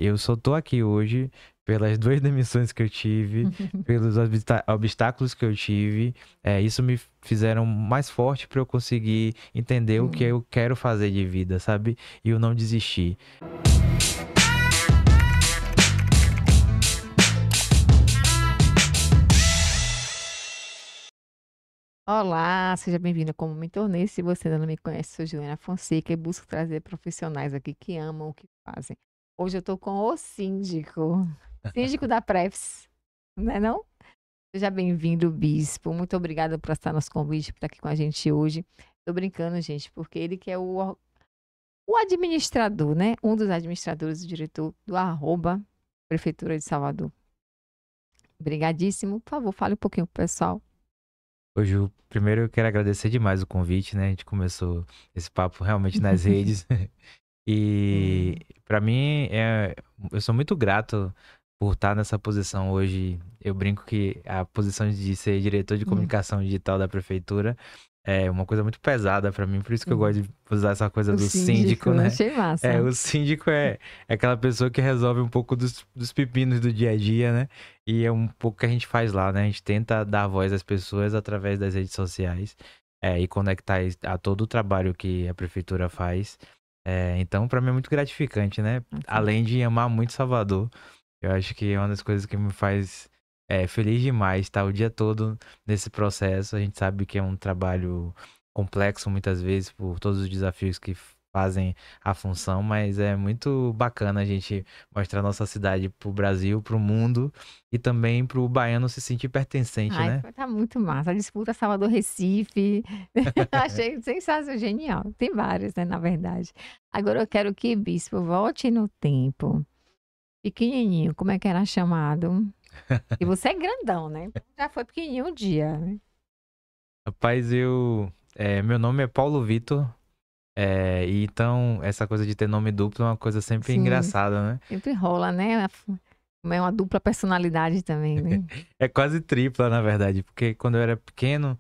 eu só tô aqui hoje pelas duas demissões que eu tive, pelos obstáculos que eu tive. Isso me fizeram mais forte para eu conseguir entender o que eu quero fazer de vida, sabe? E eu não desistir. Olá, seja bem-vindo como me tornei. Se você ainda não me conhece, sou Juliana Fonseca e busco trazer profissionais aqui que amam o que fazem. Hoje eu estou com o síndico da Prefs, não é não? Seja bem-vindo, Bispo. Muito obrigada por estar nosso convite, por estar aqui com a gente hoje. Tô brincando, gente, porque ele que é o administrador, né? Um dos administradores, o diretor do @ Prefeitura de Salvador. Obrigadíssimo. Por favor, fale um pouquinho pro pessoal. Hoje, primeiro eu quero agradecer demais o convite, né? A gente começou esse papo realmente nas redes. E para mim, eu sou muito grato por estar nessa posição hoje. Eu brinco que a posição de ser diretor de comunicação digital da prefeitura é uma coisa muito pesada para mim, por isso que eu gosto de usar essa coisa O do síndico, síndico, né? achei massa. O síndico é aquela pessoa que resolve um pouco dos pepinos do dia a dia, né? E é um pouco que a gente faz lá, né? A gente tenta dar voz às pessoas através das redes sociais, e conectar a todo o trabalho que a prefeitura faz. Então, para mim é muito gratificante, né? Além de amar muito Salvador, eu acho que é uma das coisas que me faz feliz demais estar o dia todo nesse processo. A gente sabe que é um trabalho complexo muitas vezes por todos os desafios que fazem a função, mas é muito bacana a gente mostrar nossa cidade pro Brasil, pro mundo e também pro baiano se sentir pertencente, Ai, né? tá muito massa. A disputa Salvador-Recife. Achei sensacional, genial. Tem várias, né, na verdade. Agora eu quero que Bispo volte no tempo. Pequenininho, como é que era chamado? E você é grandão, né? Então já foi pequenininho um dia, né? Rapaz, meu nome é Paulo Vitor. E então, essa coisa de ter nome duplo é uma coisa sempre Sim, engraçada, né? sempre rola, né? É uma dupla personalidade também, né? É quase tripla, na verdade, porque quando eu era pequeno,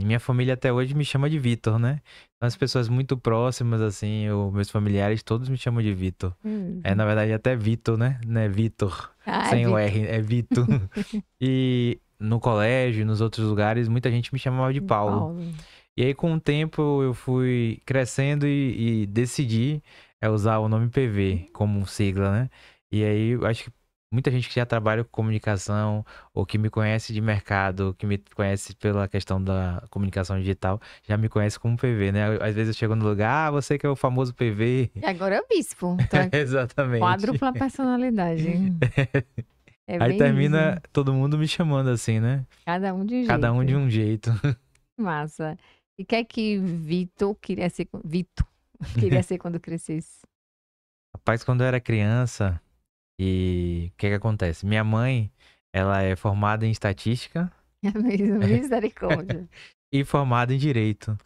minha família até hoje me chama de Vitor, né? Então, as pessoas muito próximas, assim, meus familiares, todos me chamam de Vitor. Na verdade, até Vitor, né? Não é Vitor, Ah, é sem o Vitor. R, é Vitor. E no colégio, nos outros lugares, muita gente me chamava de Paulo. Paulo. E aí, com o tempo, eu fui crescendo e decidi usar o nome PV como sigla, né? E aí, eu acho que muita gente que já trabalha com comunicação ou que me conhece de mercado, que me conhece pela questão da comunicação digital, já me conhece como PV, né? Às vezes eu chego no lugar, você que é o famoso PV. E agora é o Bispo. Então é Exatamente. quádrupla personalidade. É Aí bem isso. termina todo mundo me chamando assim, né? Cada um de um Cada um de jeito. um jeito. Massa. E o que é que Vitor queria ser, Vitor queria ser quando crescesse? Rapaz, quando eu era criança, e o que que acontece? Minha mãe, ela é formada em estatística É mesmo, misericórdia. e formada em direito.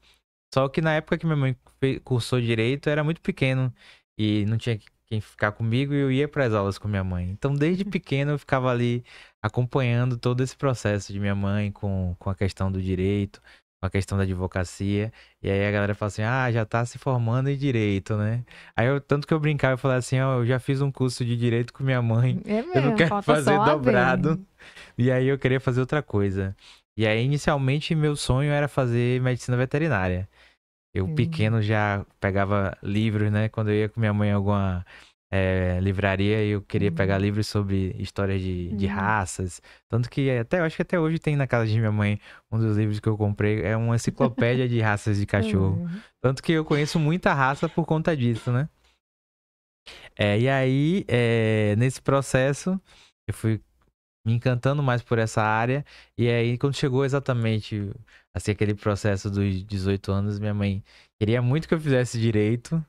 Só que na época que minha mãe cursou direito, eu era muito pequeno e não tinha quem ficar comigo e eu ia para as aulas com minha mãe. Então, desde pequeno, eu ficava ali acompanhando todo esse processo de minha mãe com a questão do direito, com a questão da advocacia. E aí a galera fala assim: ah, já tá se formando em direito, né? Aí tanto que eu brincava e falava assim: ó, eu já fiz um curso de direito com minha mãe, É eu não mesmo, quero falta fazer só a dobrado. ver. E aí eu queria fazer outra coisa. E aí, inicialmente, meu sonho era fazer medicina veterinária. Eu pequeno já pegava livros, né? Quando eu ia com minha mãe em alguma livraria, eu queria pegar livros sobre histórias de raças. Tanto que eu acho que até hoje tem na casa de minha mãe um dos livros que eu comprei, é uma enciclopédia de raças de cachorro. Tanto que eu conheço muita raça por conta disso, né? E aí, nesse processo, eu fui me encantando mais por essa área. E aí, quando chegou exatamente assim, aquele processo dos 18 anos, minha mãe queria muito que eu fizesse direito.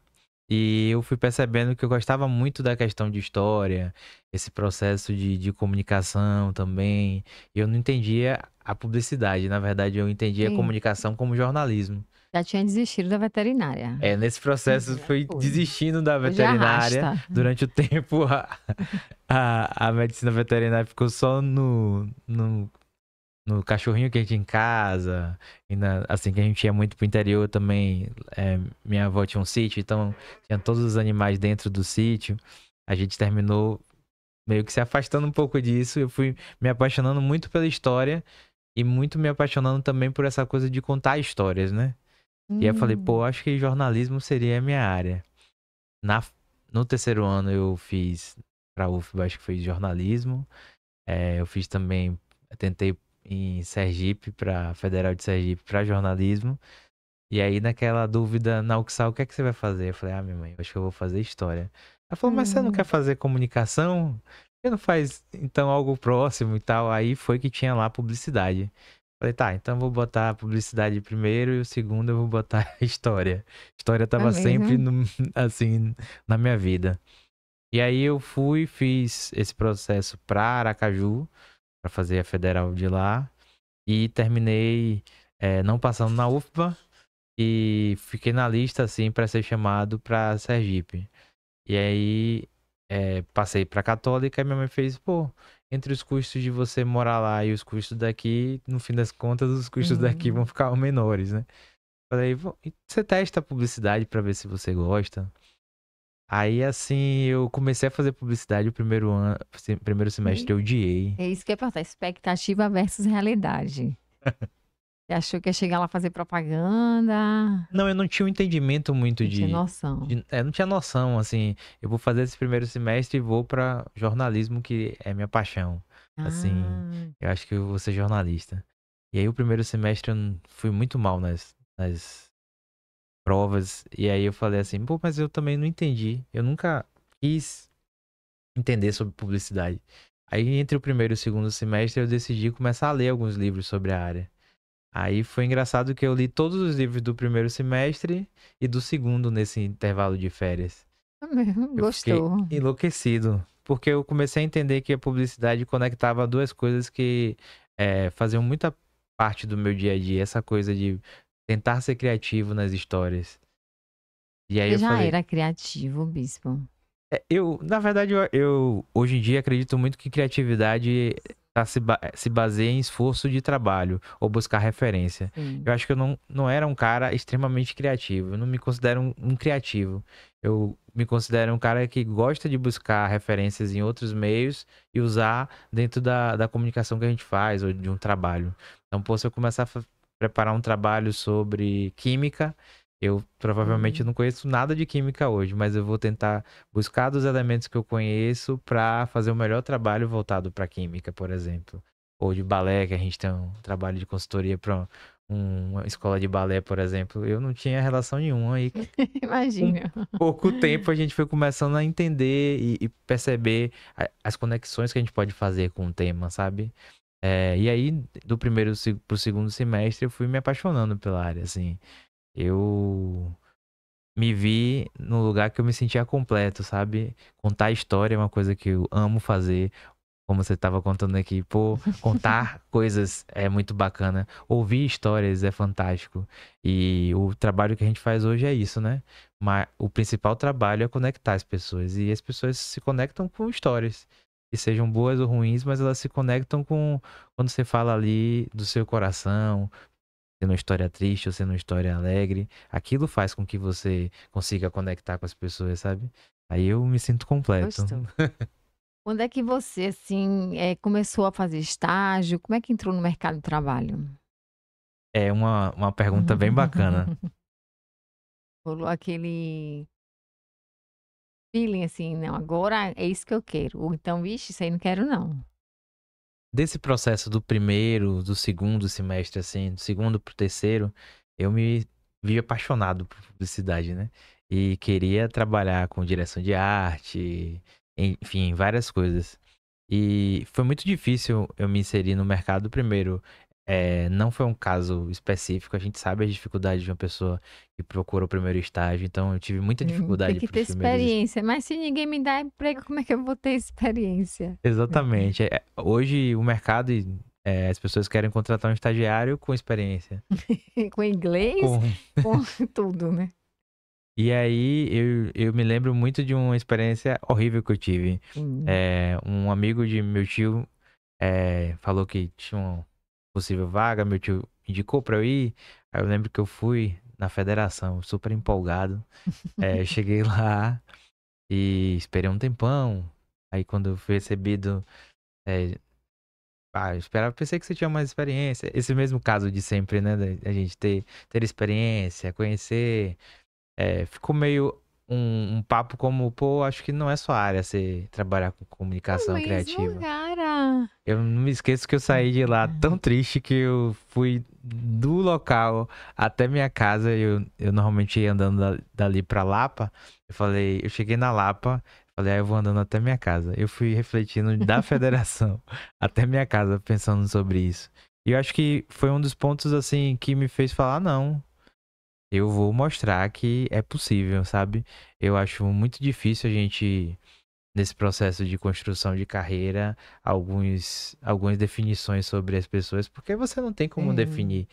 E eu fui percebendo que eu gostava muito da questão de história, esse processo de comunicação também. E eu não entendia a publicidade, na verdade, eu entendia a Sim, comunicação como jornalismo. já tinha desistido da veterinária. Nesse processo, Já fui foi. desistindo da Hoje veterinária. arrasta. Durante o tempo, a medicina veterinária ficou só no cachorrinho que a gente tinha em casa. E assim que a gente ia muito pro interior também. Minha avó tinha um sítio, então tinha todos os animais dentro do sítio. a gente terminou meio que se afastando um pouco disso. Eu fui me apaixonando muito pela história e muito me apaixonando também por essa coisa de contar histórias, né? E aí eu falei, pô, Hum, acho que jornalismo seria a minha área. Na, no terceiro ano eu fiz pra UFBA, acho que foi jornalismo. Eu fiz também, tentei em Sergipe, pra Federal de Sergipe, pra jornalismo. E aí, naquela dúvida, na UXAL, o que é que você vai fazer? Eu falei, minha mãe, eu acho que eu vou fazer história. Ela falou, mas você não quer hum, fazer comunicação? Você não faz, então, algo próximo e tal? Aí foi que tinha lá publicidade. Falei, tá, então eu vou botar publicidade primeiro e o segundo eu vou botar história. História é tava sempre, mesmo? assim, na minha vida. E aí eu fui, fiz esse processo pra Aracaju, pra fazer a federal de lá. E terminei não passando na UFBA, e fiquei na lista, assim, pra ser chamado pra Sergipe. E aí, passei pra Católica e minha mãe fez, pô, entre os custos de você morar lá e os custos daqui, no fim das contas, os custos daqui vão Hum. ficar menores, né? Falei, e você testa a publicidade pra ver se você gosta. Aí, assim, eu comecei a fazer publicidade o primeiro ano, primeiro semestre E eu odiei. é isso que eu ia perguntar, expectativa versus realidade. Você achou que ia chegar lá fazer propaganda? Não, eu não tinha um entendimento muito Não tinha noção. não tinha noção, assim, eu vou fazer esse primeiro semestre e vou pra jornalismo, que é minha paixão. Assim, Ah, eu acho que eu vou ser jornalista. E aí o primeiro semestre eu fui muito mal nas provas, e aí eu falei assim, pô, mas eu também não entendi. Eu nunca quis entender sobre publicidade. Aí entre o primeiro e o segundo semestre eu decidi começar a ler alguns livros sobre a área. Aí foi engraçado que eu li todos os livros do primeiro semestre e do segundo nesse intervalo de férias. é mesmo, Eu fiquei gostou. enlouquecido, porque eu comecei a entender que a publicidade conectava duas coisas que faziam muita parte do meu dia a dia, essa coisa de tentar ser criativo nas histórias. E aí Você eu já falei, era criativo, bispo. Na verdade, eu hoje em dia acredito muito que criatividade se baseia em esforço de trabalho ou buscar referência. Sim. Eu acho que eu não era um cara extremamente criativo. Eu não me considero um criativo. Eu me considero um cara que gosta de buscar referências em outros meios e usar dentro da comunicação que a gente faz ou de um trabalho. Então, pô, se eu começar a preparar um trabalho sobre química, eu provavelmente Hum. não conheço nada de química hoje, mas eu vou tentar buscar dos elementos que eu conheço para fazer o melhor trabalho voltado para química, por exemplo. Ou de balé, que a gente tem um trabalho de consultoria para uma escola de balé, por exemplo. Eu não tinha relação nenhuma e com Imagina. pouco tempo a gente foi começando a entender e perceber as conexões que a gente pode fazer com o tema, sabe? E aí, do primeiro pro segundo semestre, eu fui me apaixonando pela área, assim. Eu me vi no lugar que eu me sentia completo, sabe? Contar história é uma coisa que eu amo fazer. Como você estava contando aqui, pô, contar coisas é muito bacana. Ouvir histórias é fantástico. E o trabalho que a gente faz hoje é isso, né? Mas o principal trabalho é conectar as pessoas. E as pessoas se conectam com histórias. Que sejam boas ou ruins, mas elas se conectam com quando você fala ali do seu coração, sendo uma história triste ou sendo uma história alegre, aquilo faz com que você consiga conectar com as pessoas, sabe? Aí eu me sinto completo. Gostou. Quando é que você, assim, começou a fazer estágio? Como é que entrou no mercado de trabalho? É uma pergunta bem bacana. Rolou aquele feeling assim, não, agora é isso que eu quero. Ou então, vixe, isso aí não quero não. Desse processo do primeiro, do segundo semestre, assim, do segundo pro terceiro, eu me vi apaixonado por publicidade, né? E queria trabalhar com direção de arte, enfim, várias coisas. E foi muito difícil eu me inserir no mercado. Primeiro, não foi um caso específico. A gente sabe as dificuldades de uma pessoa que procura o primeiro estágio. Então, eu tive muita Tem dificuldade que para ter os primeiros. experiência, mas se ninguém me dá emprego, como é que eu vou ter experiência? Exatamente. Hoje, o mercado, as pessoas querem contratar um estagiário com experiência. Com inglês, Com... com tudo, né? E aí, eu me lembro muito de uma experiência horrível que eu tive. Hum. Um amigo de meu tio falou que tinha uma possível vaga, meu tio indicou pra eu ir. Aí eu lembro que eu fui na federação, super empolgado. Eu cheguei lá, e esperei um tempão. Aí quando eu fui recebido, é, eu esperava, pensei que você tinha mais experiência. Esse mesmo caso de sempre, né? Da gente ter experiência, conhecer. Ficou meio um papo como, pô, acho que não é sua área você trabalhar com No comunicação mesmo, criativa. cara. Eu não me esqueço que eu saí de lá tão triste que eu fui do local até minha casa. Eu normalmente ia andando dali pra Lapa. Eu cheguei na Lapa, falei, eu vou andando até minha casa. Eu fui refletindo da federação até minha casa, pensando sobre isso. E eu acho que foi um dos pontos, assim, que me fez falar, não, eu vou mostrar que é possível, sabe? Eu acho muito difícil a gente nesse processo de construção de carreira, algumas definições sobre as pessoas, porque você não tem como definir.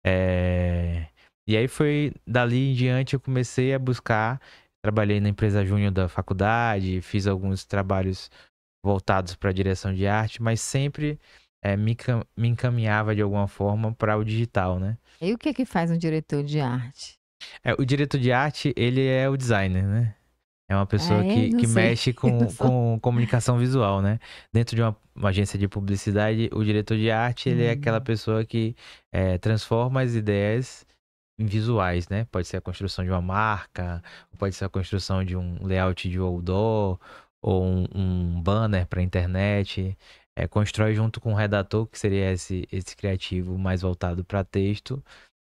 É, E aí foi dali em diante eu comecei a buscar, trabalhei na empresa júnior da faculdade, fiz alguns trabalhos voltados para a direção de arte, mas sempre me encaminhava de alguma forma para o digital, né? E o que é que faz um diretor de arte? O diretor de arte, ele é o designer, né? É uma Ah, pessoa é? que Não sei. mexe Eu não sou. com comunicação visual, né? Dentro de uma agência de publicidade, o diretor de arte, ele é aquela Hum. pessoa que transforma as ideias em visuais, né? Pode ser a construção de uma marca, pode ser a construção de um layout de outdoor, ou um banner para internet. Constrói junto com o redator, que seria esse criativo mais voltado para texto,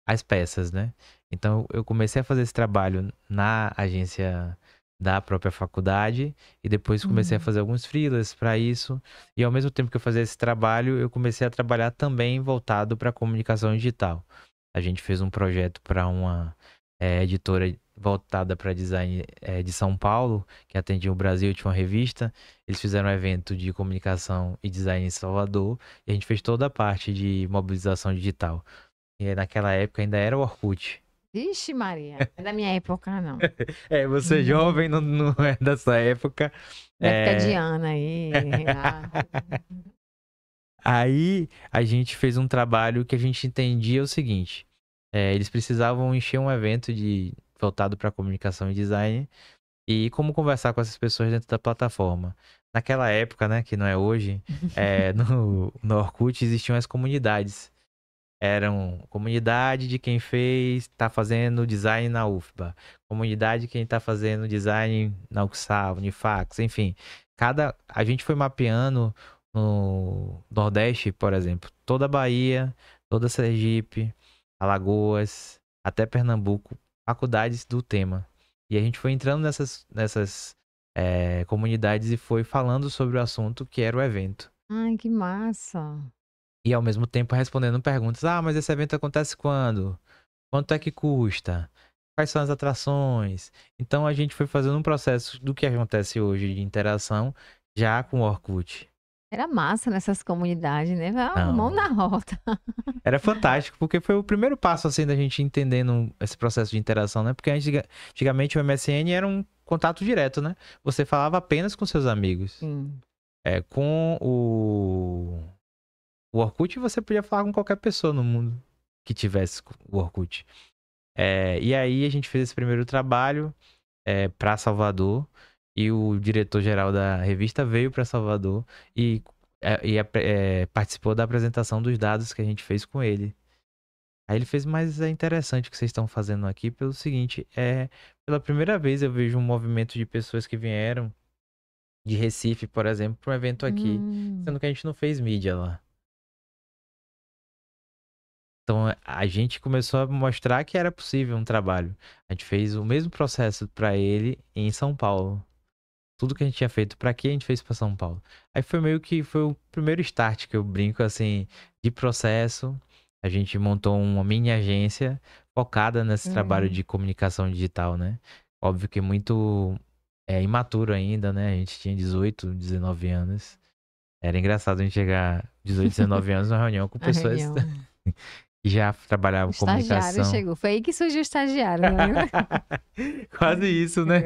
as peças, né? Então, eu comecei a fazer esse trabalho na agência da própria faculdade e depois comecei a Hum. fazer alguns freelas para isso. E ao mesmo tempo que eu fazia esse trabalho, eu comecei a trabalhar também voltado para comunicação digital. A gente fez um projeto para uma editora voltada para design de São Paulo, que atendia o Brasil, tinha uma revista. Eles fizeram um evento de comunicação e design em Salvador e a gente fez toda a parte de mobilização digital. E aí, naquela época ainda era o Orkut. Vixe, Maria. É da minha época, não. Você é jovem, não é dessa época. Da época de É, Ana aí. Aí a gente fez um trabalho que a gente entendia o seguinte: eles precisavam encher um evento voltado para comunicação e design e como conversar com essas pessoas dentro da plataforma. Naquela época, né, que não é hoje, no Orkut existiam as comunidades. Eram comunidade de quem tá fazendo design na UFBA, comunidade de quem tá fazendo design na UXA, Unifax, enfim. A gente foi mapeando no Nordeste, por exemplo, toda a Bahia, toda a Sergipe, Alagoas, até Pernambuco, faculdades do tema. E a gente foi entrando nessas comunidades e foi falando sobre o assunto que era o evento. Ai, que massa. E ao mesmo tempo respondendo perguntas. Ah, mas esse evento acontece quando? Quanto é que custa? Quais são as atrações? Então a gente foi fazendo um processo do que acontece hoje de interação já com o Orkut. Era massa nessas comunidades, né? Mão Não. na roda. Era fantástico, porque foi o primeiro passo assim da gente entendendo esse processo de interação, né? Porque antigamente o MSN era um contato direto, né? Você falava apenas com seus amigos. Sim. Com o Orkut você podia falar com qualquer pessoa no mundo que tivesse o Orkut. E aí a gente fez esse primeiro trabalho para Salvador e o diretor-geral da revista veio para Salvador e participou da apresentação dos dados que a gente fez com ele. Aí ele fez, mas é interessante o que vocês estão fazendo aqui pelo seguinte, pela primeira vez eu vejo um movimento de pessoas que vieram de Recife, por exemplo, para um evento aqui, Hum. sendo que a gente não fez mídia lá. Então a gente começou a mostrar que era possível um trabalho. A gente fez o mesmo processo para ele em São Paulo. Tudo que a gente tinha feito para aqui, a gente fez para São Paulo. Aí foi meio que foi o primeiro start que eu brinco assim de processo. A gente montou uma mini agência focada nesse trabalho de comunicação digital, né? Óbvio que muito imaturo ainda, né? A gente tinha 18, 19 anos. Era engraçado a gente chegar 18, 19 anos numa reunião com A pessoas reunião. que já O trabalhavam estagiário comunicação. chegou. Foi aí que surgiu o estagiário, né? Quase isso, né?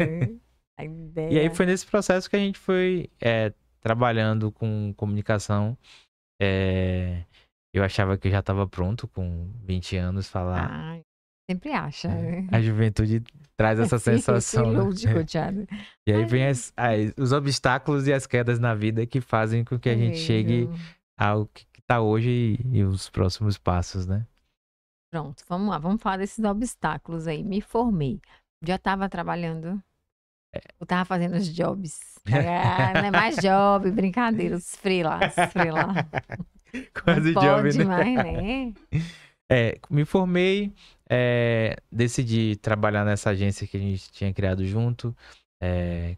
A E aí ideia. foi nesse processo que a gente foi trabalhando com comunicação. Eu achava que eu já estava pronto com 20 anos falar. Ai, Sempre acha, né? A juventude traz essa Se sensação, né? ilude, coitado. E aí vem Ai, os obstáculos e as quedas na vida que fazem com que a é gente chegue mesmo. ao que tá hoje e os próximos passos, né? Pronto, vamos lá, vamos falar desses obstáculos aí. Me formei. Já estava trabalhando, eu estava fazendo os jobs. Ah, não é mais job, brincadeira, os freela. Não Quase job, pode né? mais, né? Me formei, decidi trabalhar nessa agência que a gente tinha criado junto,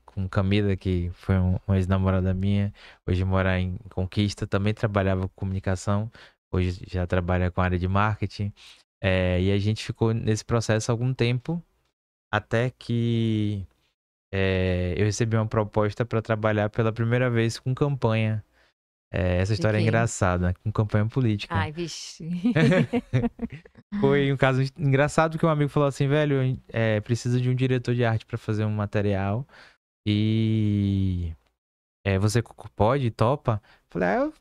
com Camila, que foi uma ex-namorada minha, hoje mora em Conquista, também trabalhava com comunicação, hoje já trabalha com a área de marketing, e a gente ficou nesse processo há algum tempo, até que eu recebi uma proposta para trabalhar pela primeira vez com campanha. Essa De história é quê? engraçada, com campanha política. Ai, vixe. Foi um caso engraçado que um amigo falou assim, velho, precisa de um diretor de arte para fazer um material e você pode, topa? Falei,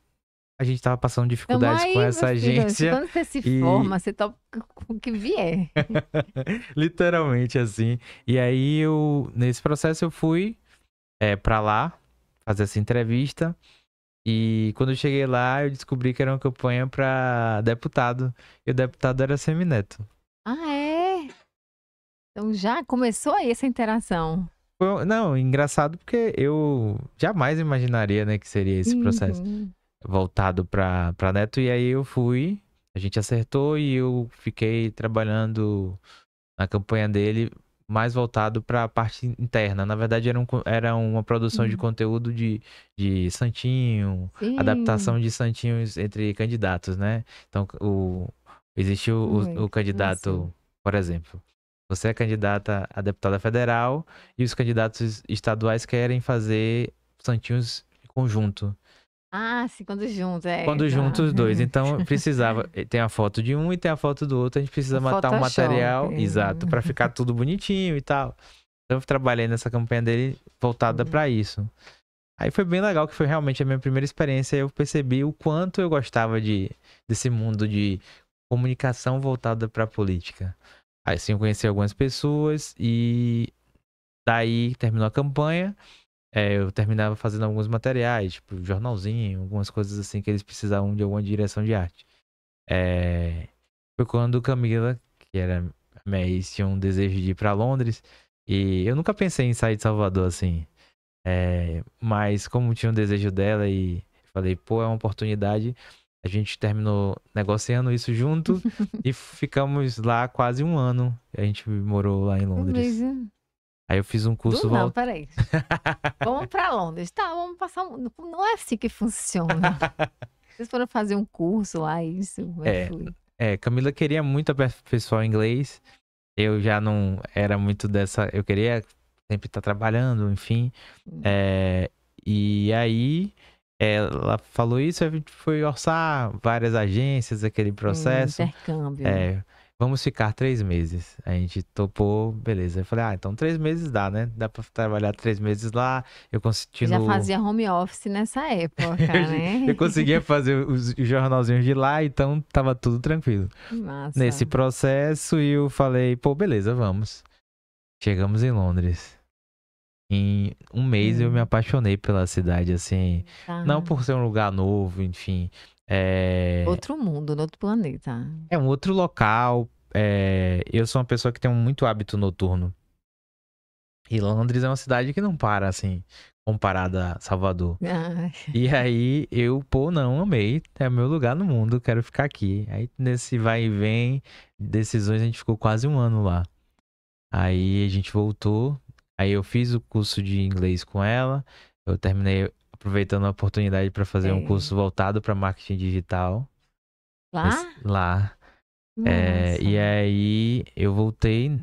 a gente tava passando Tamo dificuldades com aí, meu essa filho. agência Quando você se e forma, você topa com o que vier. literalmente assim. E aí nesse processo eu fui para lá fazer essa entrevista e quando eu cheguei lá eu descobri que era uma campanha para deputado e o deputado era Semineto. Ah, é? Então já começou aí essa interação. Não, engraçado porque eu jamais imaginaria, né, que seria esse processo Uhum. voltado para Neto. E aí eu fui, a gente acertou e eu fiquei trabalhando na campanha dele mais voltado para a parte interna. Na verdade, era uma produção de Hum. conteúdo de Santinho, Sim. adaptação de Santinhos entre candidatos, né? Então, existe o Isso. candidato, por exemplo. Você é candidata a deputada federal e os candidatos estaduais querem fazer Santinhos em conjunto. Ah, sim, quando juntos, Quando tá. juntos os dois. Então, precisava. Tem a foto de um e tem a foto do outro. A gente precisa O matar um Photoshop. material, exato, pra ficar tudo bonitinho e tal. Então, eu trabalhei nessa campanha dele voltada pra isso. Aí foi bem legal, que foi realmente a minha primeira experiência. Eu percebi o quanto eu gostava desse mundo de comunicação voltada pra política. Aí sim, eu conheci algumas pessoas e daí terminou a campanha. Eu terminava fazendo alguns materiais, tipo jornalzinho, algumas coisas assim que eles precisavam de alguma direção de arte. Foi quando Camila, que era minha ex, tinha um desejo de ir pra Londres. E eu nunca pensei em sair de Salvador assim. Mas como tinha um desejo dela e falei, pô, é uma oportunidade. A gente terminou negociando isso junto e ficamos lá quase um ano. A gente morou lá em Um mês, Londres. né? Aí eu fiz um curso Não, volta. peraí. Vamos pra Londres. Tá, vamos passar. Não é assim que funciona. Vocês foram fazer um curso lá, isso? Como é que É, foi? Camila queria muito aperfeiçoar o inglês. Eu já não era muito dessa. Eu queria sempre estar trabalhando, enfim. Hum. É, e aí ela falou isso, a gente foi orçar várias agências, aquele processo. Intercâmbio. Vamos ficar 3 meses. A gente topou, beleza. Eu falei, então 3 meses dá, né? Dá pra trabalhar 3 meses lá. Eu Você já continuo. fazia home office nessa época, Eu né? conseguia fazer os jornalzinhos de lá, então tava tudo tranquilo. Que Nesse massa. processo, eu falei, pô, beleza, vamos. Chegamos em Londres. Em um mês eu me apaixonei pela cidade, assim. Não Tá. por ser um lugar novo, enfim. É, Outro mundo, no outro planeta. é um outro local. Eu sou uma pessoa que tem muito hábito noturno. E Londres é uma cidade que não para, assim, comparada a Salvador. Ah, E aí eu, pô, não, amei. É meu lugar no mundo, quero ficar aqui. Aí nesse vai e vem, decisões, a gente ficou quase um ano lá. Aí a gente voltou. Aí eu fiz o curso de inglês com ela. Eu terminei aproveitando a oportunidade para fazer um é. curso voltado para marketing digital Lá? lá. E Nossa. aí eu voltei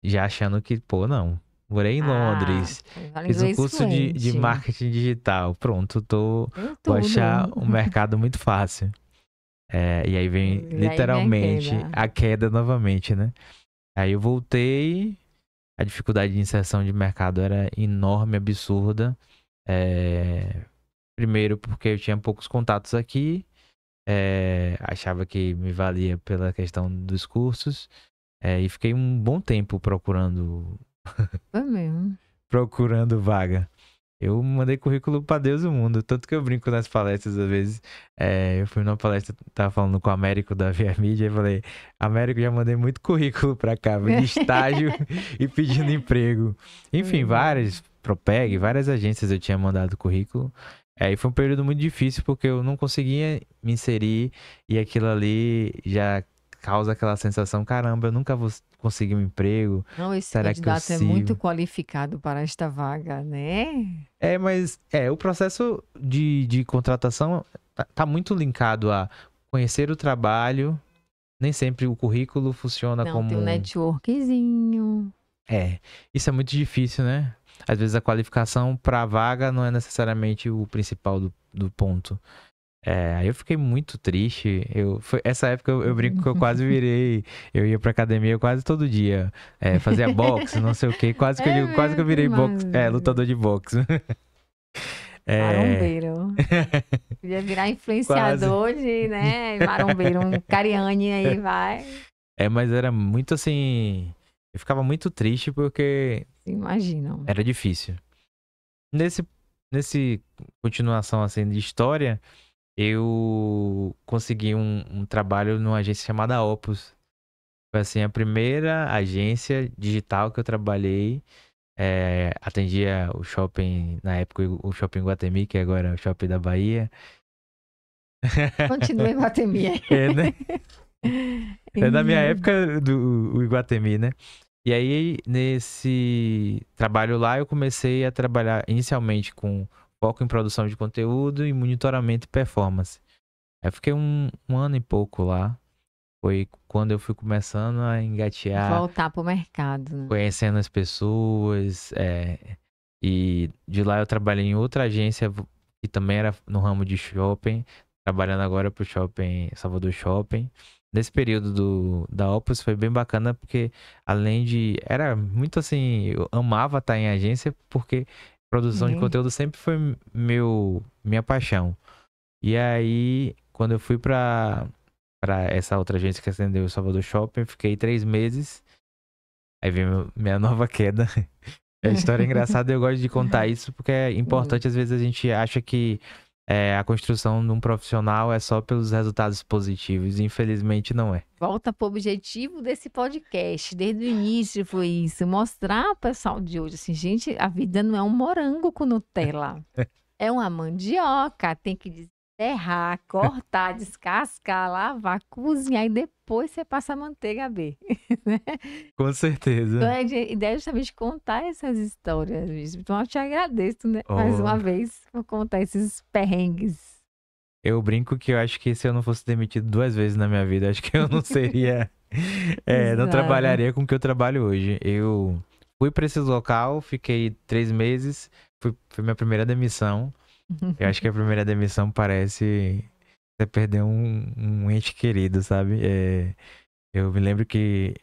já achando que, pô, não. Morei em Ah, Londres. fala Fiz um inglês curso de fluente. marketing digital. Pronto, Tem vou achar tudo. um mercado muito fácil. E aí vem E aí vem a literalmente queda. a queda novamente, né? Aí eu voltei, a dificuldade de inserção de mercado era enorme, absurda. Primeiro porque eu tinha poucos contatos aqui, achava que me valia pela questão dos cursos. E fiquei um bom tempo Foi mesmo. procurando vaga. Eu mandei currículo pra Deus e o mundo, tanto que eu brinco nas palestras às vezes. Eu fui numa palestra, tava falando com o Américo da Via Mídia e falei: Américo, já mandei muito currículo pra cá, de estágio e pedindo emprego. Enfim, várias, Propeg, várias agências eu tinha mandado currículo. E foi um período muito difícil porque eu não conseguia me inserir e aquilo ali já causa aquela sensação: caramba, eu nunca vou conseguir um emprego. Não, esse Será que eu candidato é muito sirvo? qualificado para esta vaga, né? Mas o processo de contratação tá muito linkado a conhecer o trabalho. Nem sempre o currículo funciona Não, tem um como. networkzinho. Isso é muito difícil, né? Às vezes a qualificação para a vaga não é necessariamente o principal do ponto. Aí eu fiquei muito triste. Essa época eu brinco que eu quase virei. Eu ia pra academia quase todo dia. Fazia boxe, não sei o quê. Quase que eu virei boxe, lutador de boxe. É, Marombeiro. Podia virar quase. influenciador de, né? Marombeiro, um Cariani aí vai. Mas era muito assim. Eu ficava muito triste porque Imaginam. era difícil. Nesse continuação assim de história, eu consegui um trabalho numa agência chamada Opus. Foi assim, a primeira agência digital que eu trabalhei. Atendia o shopping, na época, o shopping Guatemi, que agora é o shopping da Bahia. Continua em Guatemi. Né? Da minha época do o Iguatemi, né? E aí, nesse trabalho lá, eu comecei a trabalhar inicialmente com foco em produção de conteúdo e monitoramento e performance. Eu fiquei um ano e pouco lá. Foi quando eu fui começando a engatear, Voltar pro mercado, né? conhecendo as pessoas. E de lá eu trabalhei em outra agência que também era no ramo de shopping, trabalhando agora pro shopping, Salvador Shopping. Nesse período da Opus foi bem bacana porque além de... Era muito assim, eu amava estar em agência porque produção de conteúdo sempre foi minha paixão. E aí, quando eu fui pra essa outra agência que atendeu o Salvador Shopping, fiquei 3 meses. Aí veio minha nova queda. A história é engraçada e eu gosto de contar isso porque é importante. Às vezes a gente acha que a construção de um profissional é só pelos resultados positivos. E infelizmente não é. Volta pro objetivo desse podcast. Desde o início foi isso. Mostrar ao pessoal de hoje assim, gente, a vida não é um morango com Nutella. É uma mandioca. Tem que deserrar, cortar, descascar, lavar, cozinhar e depois você passa a manteiga B. Com certeza. Então a ideia é justamente contar essas histórias mesmo. Então eu te agradeço, né? Mais uma vez por contar esses perrengues. Eu brinco que eu acho que se eu não fosse demitido 2 vezes na minha vida, acho que eu não seria. Não trabalharia com o que eu trabalho hoje. Eu fui para esse local, fiquei 3 meses, foi minha primeira demissão. Eu acho que a primeira demissão parece você perder um ente querido, sabe? Eu me lembro que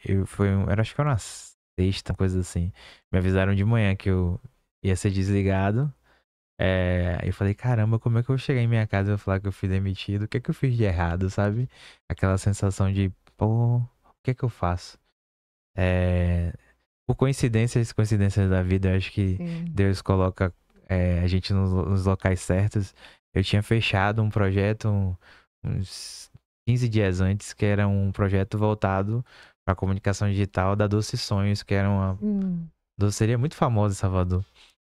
acho que era uma sexta, coisa assim. Me avisaram de manhã que eu ia ser desligado. Aí eu falei, caramba, como é que eu vou chegar em minha casa e vou falar que eu fui demitido? O que é que eu fiz de errado, sabe? Aquela sensação de, pô, o que é que eu faço? Por coincidências da vida, eu acho que Deus coloca a gente nos locais certos. Eu tinha fechado um projeto uns 15 dias antes, que era um projeto voltado para comunicação digital da Doce Sonhos, que era uma doceria muito famosa em Salvador.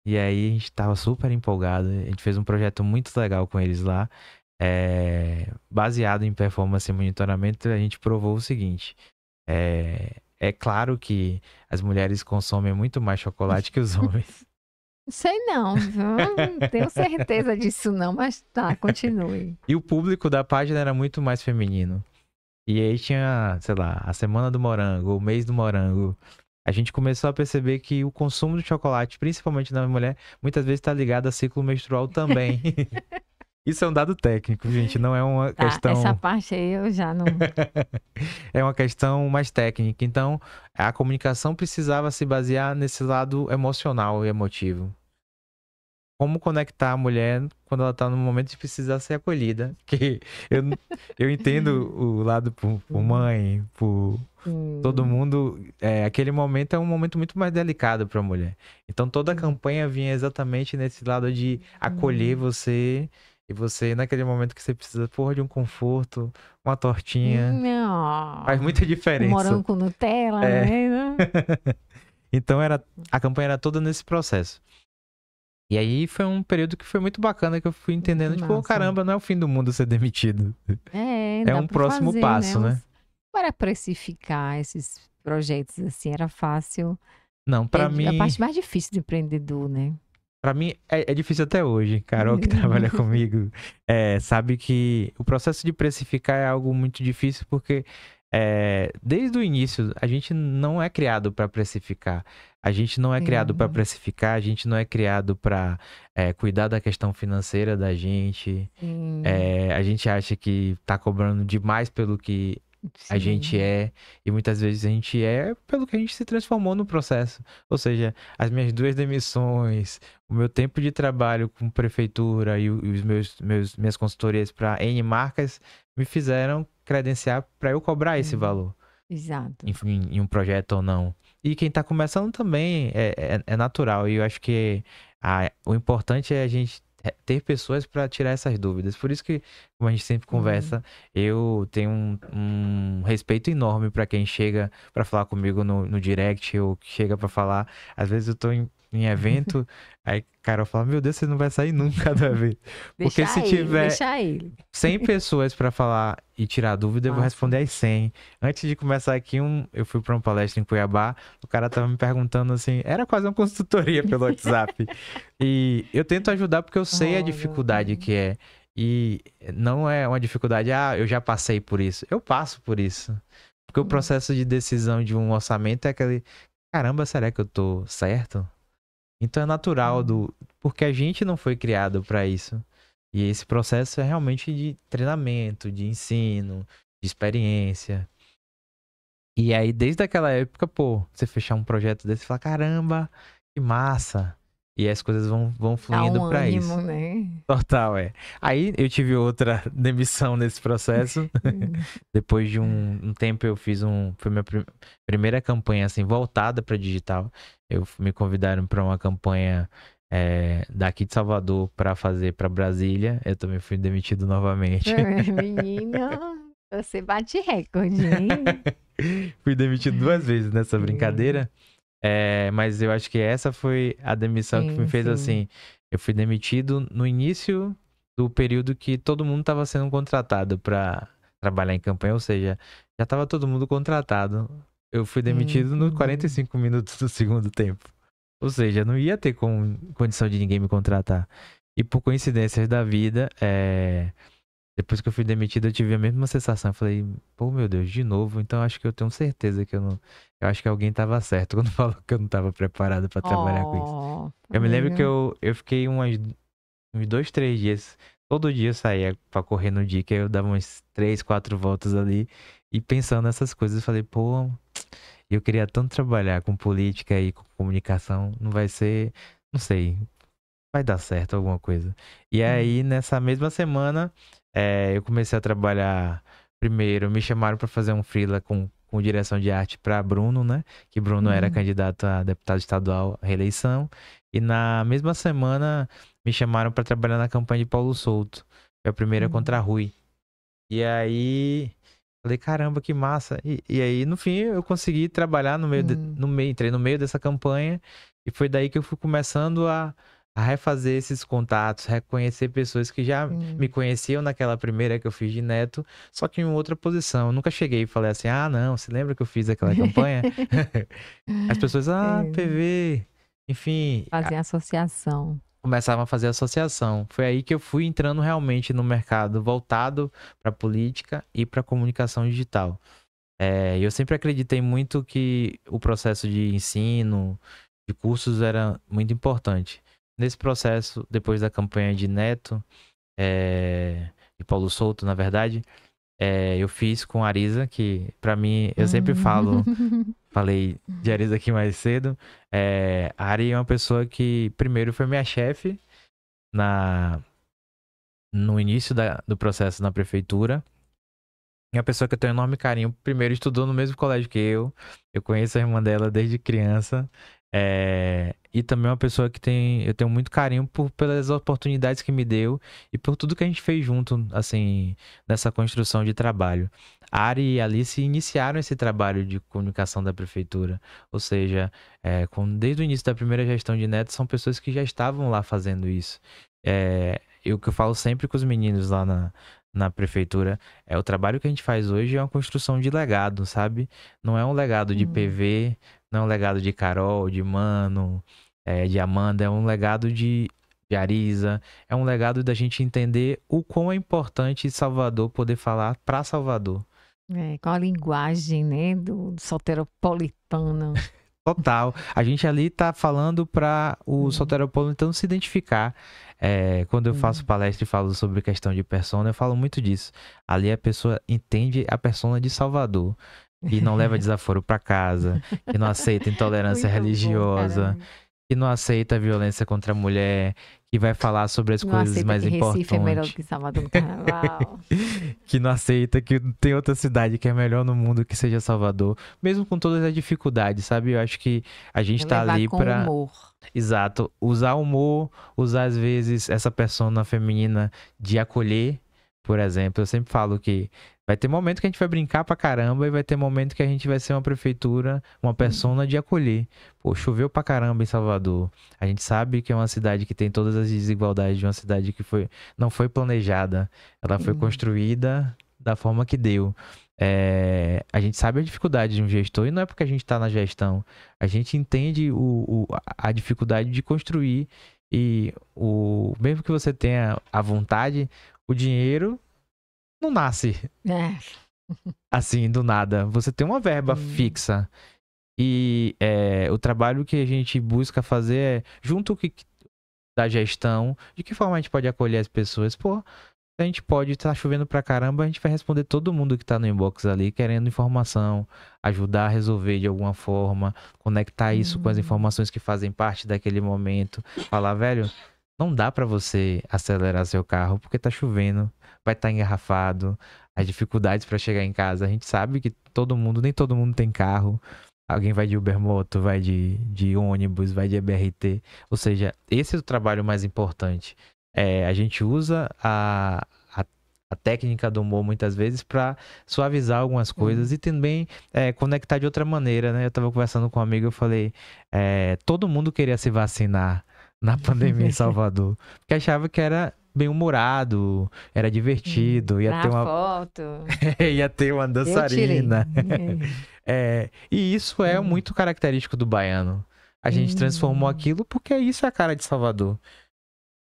E aí a gente tava super empolgado. A gente fez um projeto muito legal com eles lá. Baseado em performance e monitoramento, a gente provou o seguinte. É claro que as mulheres consomem muito mais chocolate que os homens. Sei não, não tenho certeza disso não, mas tá, continue. E o público da página era muito mais feminino. E aí tinha, sei lá, a semana do morango, o mês do morango. A gente começou a perceber que o consumo de chocolate, principalmente na mulher, muitas vezes está ligado a ciclo menstrual também. Isso é um dado técnico, gente, não é uma questão... Essa parte aí eu já não... É uma questão mais técnica. Então, a comunicação precisava se basear nesse lado emocional e emotivo. como conectar a mulher quando ela tá no momento de precisar ser acolhida. Que eu, eu entendo o lado por mãe, por todo Sim. mundo. Aquele momento é um momento muito mais delicado para a mulher. Então toda a Sim. campanha vinha exatamente nesse lado de acolher Hum. você. E você, naquele momento que você precisa, porra, de um conforto, uma tortinha, faz Ó, muita um diferença. morango com Nutella, É. né? Então a campanha era toda nesse processo. E aí foi um período que foi muito bacana, que eu fui Que entendendo, tipo, "Ô, massa. caramba, não é o fim do mundo ser demitido. É, É dá um para próximo fazer, né? passo, né?" Para precificar esses projetos assim, era fácil. Não, É pra a mim, parte mais difícil do empreendedor, né? para mim é difícil até hoje. Carol, que trabalha comigo, sabe que o processo de precificar é algo muito difícil porque desde o início a gente não é criado para precificar. A gente não é criado para Sim, precificar, a gente não é criado para cuidar da questão financeira da gente. sim, A gente acha que tá cobrando demais pelo que a gente sim. é, e muitas vezes a gente é pelo que a gente se transformou no processo. Ou seja, as minhas 2 demissões, o meu tempo de trabalho com prefeitura e os minhas consultorias para N marcas me fizeram credenciar para eu cobrar esse Sim, valor, exato. enfim, em um projeto ou não. E quem tá começando também é natural, e eu acho que o importante é a gente ter pessoas para tirar essas dúvidas. Por isso que, como a gente sempre Sim. conversa, eu tenho um respeito enorme para quem chega para falar comigo no direct, ou que chega para falar. Às vezes eu tô em evento, aí Carol fala: Meu Deus, você não vai sair nunca do evento. Porque se Deixa ele, tiver deixa ele. 100 pessoas para falar e tirar dúvida, eu vou Massa. responder as 100. Antes de começar aqui, eu fui para uma palestra em Cuiabá, o cara tava me perguntando assim, era quase uma consultoria pelo WhatsApp. E eu tento ajudar porque eu sei a Olha, dificuldade que é. E não é uma dificuldade, eu já passei por isso. Eu passo por isso. Porque o processo de decisão de um orçamento é aquele, caramba, será que eu tô certo? Então é natural porque a gente não foi criado para isso. E esse processo é realmente de treinamento, de ensino, de experiência. E aí, desde aquela época, pô, você fechar um projeto desse e falar, caramba, que massa. E as coisas vão dá fluindo um para ânimo, isso. né? Total, é. Aí eu tive outra demissão nesse processo. Depois de um tempo eu fiz foi minha primeira campanha assim voltada para digital. Me convidaram para uma campanha daqui de Salvador para fazer para Brasília. Eu também fui demitido novamente. Menina, você bate recorde, hein? Fui demitido 2 vezes nessa Sim, brincadeira. Mas eu acho que essa foi a demissão que me sim, fez sim. assim. Eu fui demitido no início do período que todo mundo estava sendo contratado para trabalhar em campanha, ou seja, já estava todo mundo contratado. Eu fui demitido nos Entendi. 45 minutos do segundo tempo. Ou seja, não ia ter condição de ninguém me contratar. E por coincidências da vida, depois que eu fui demitido, eu tive a mesma sensação. Eu falei, pô, meu Deus, de novo. Então acho que eu tenho certeza que eu não. Eu acho que alguém tava certo quando falou que eu não tava preparado pra trabalhar com isso. Ó, tá Eu me lembro que vendo? eu fiquei uns 2, 3 dias. Todo dia eu saía pra correr no dia, que aí eu dava umas 3, 4 voltas ali. E pensando nessas coisas, eu falei, pô, eu queria tanto trabalhar com política e com comunicação. Não vai ser. Não sei, vai dar certo alguma coisa. E Hum, aí, nessa mesma semana, eu comecei a trabalhar. Primeiro, me chamaram para fazer um freela com direção de arte para Bruno, né? Que Bruno era hum, candidato a deputado estadual à reeleição. E na mesma semana, me chamaram para trabalhar na campanha de Paulo Souto. Foi a primeira contra a hum, Rui. E aí, falei, caramba, que massa. E aí, no fim, eu consegui trabalhar hum, entrei no meio dessa campanha, e foi daí que eu fui começando a refazer esses contatos, reconhecer pessoas que já me hum. conheciam naquela primeira que eu fiz de neto, só que em outra posição. Eu nunca cheguei e falei assim, não, você lembra que eu fiz aquela campanha? As pessoas, É, PV, enfim, fazer associação. começavam a fazer associação. Foi aí que eu fui entrando realmente no mercado voltado para política e para comunicação digital. Eu sempre acreditei muito que o processo de ensino, de cursos, era muito importante. Nesse processo, depois da campanha de Neto, de Paulo Souto, na verdade, eu fiz com a Arisa, que para mim, eu sempre Hum. falei de Arisa aqui mais cedo, a Ari é uma pessoa que primeiro foi minha chefe, na, no início do processo na prefeitura. É uma pessoa que eu tenho um enorme carinho. Primeiro, estudou no mesmo colégio que eu. Eu conheço a irmã dela desde criança. E também uma pessoa que eu tenho muito carinho pelas oportunidades que me deu e por tudo que a gente fez junto, assim, nessa construção de trabalho. A Ari e a Alice iniciaram esse trabalho de comunicação da prefeitura. Ou seja, desde o início da primeira gestão de Neto, são pessoas que já estavam lá fazendo isso. O que eu falo sempre com os meninos lá na prefeitura o trabalho que a gente faz hoje é uma construção de legado, sabe? Não é um legado de PV, não é um legado de Carol, de Mano, de Amanda, é um legado de Arisa, é um legado da gente entender o quão é importante Salvador poder falar para Salvador. Com a linguagem, né, do soteropolitano. Total. A gente ali tá falando para o soteropolitano se identificar. Quando eu faço palestra e falo sobre questão de persona, eu falo muito disso. Ali a pessoa entende a persona de Salvador. Que não leva desaforo para casa, que não aceita intolerância religiosa, que não aceita violência contra a mulher, que vai falar sobre as coisas mais importantes. Recife é melhor do que Salvador no carnaval. Que não aceita que tem outra cidade que é melhor no mundo que seja Salvador, mesmo com todas as dificuldades, sabe? Eu acho que a gente tá ali para humor. Exato, usar humor, usar às vezes essa persona feminina de acolher, por exemplo. Eu sempre falo que vai ter momento que a gente vai brincar pra caramba e vai ter momento que a gente vai ser uma prefeitura, uma persona de acolher. Pô, choveu pra caramba em Salvador. A gente sabe que é uma cidade que tem todas as desigualdades de uma cidade que não foi planejada. Ela foi construída da forma que deu. A gente sabe a dificuldade de um gestor e não é porque a gente tá na gestão. A gente entende a dificuldade de construir e mesmo que você tenha a vontade, o dinheiro não nasce assim do nada. Você tem uma verba fixa e o trabalho que a gente busca fazer é junto da gestão, de que forma a gente pode acolher as pessoas. Pô, a gente pode estar chovendo pra caramba, a gente vai responder todo mundo que tá no inbox ali querendo informação, ajudar a resolver de alguma forma, conectar isso com as informações que fazem parte daquele momento, falar, velho, não dá pra você acelerar seu carro porque tá chovendo, vai estar engarrafado, as dificuldades pra chegar em casa. A gente sabe que nem todo mundo tem carro. Alguém vai de Ubermoto, vai de ônibus, vai de BRT. Ou seja, esse é o trabalho mais importante. A gente usa a técnica do humor muitas vezes para suavizar algumas coisas e também conectar de outra maneira, né? Eu tava conversando com um amigo, eu falei, todo mundo queria se vacinar na pandemia em Salvador, porque achava que era bem-humorado, era divertido, ia ter uma foto. ia ter uma dançarina. E isso é muito característico do baiano. A gente transformou aquilo porque isso é a cara de Salvador.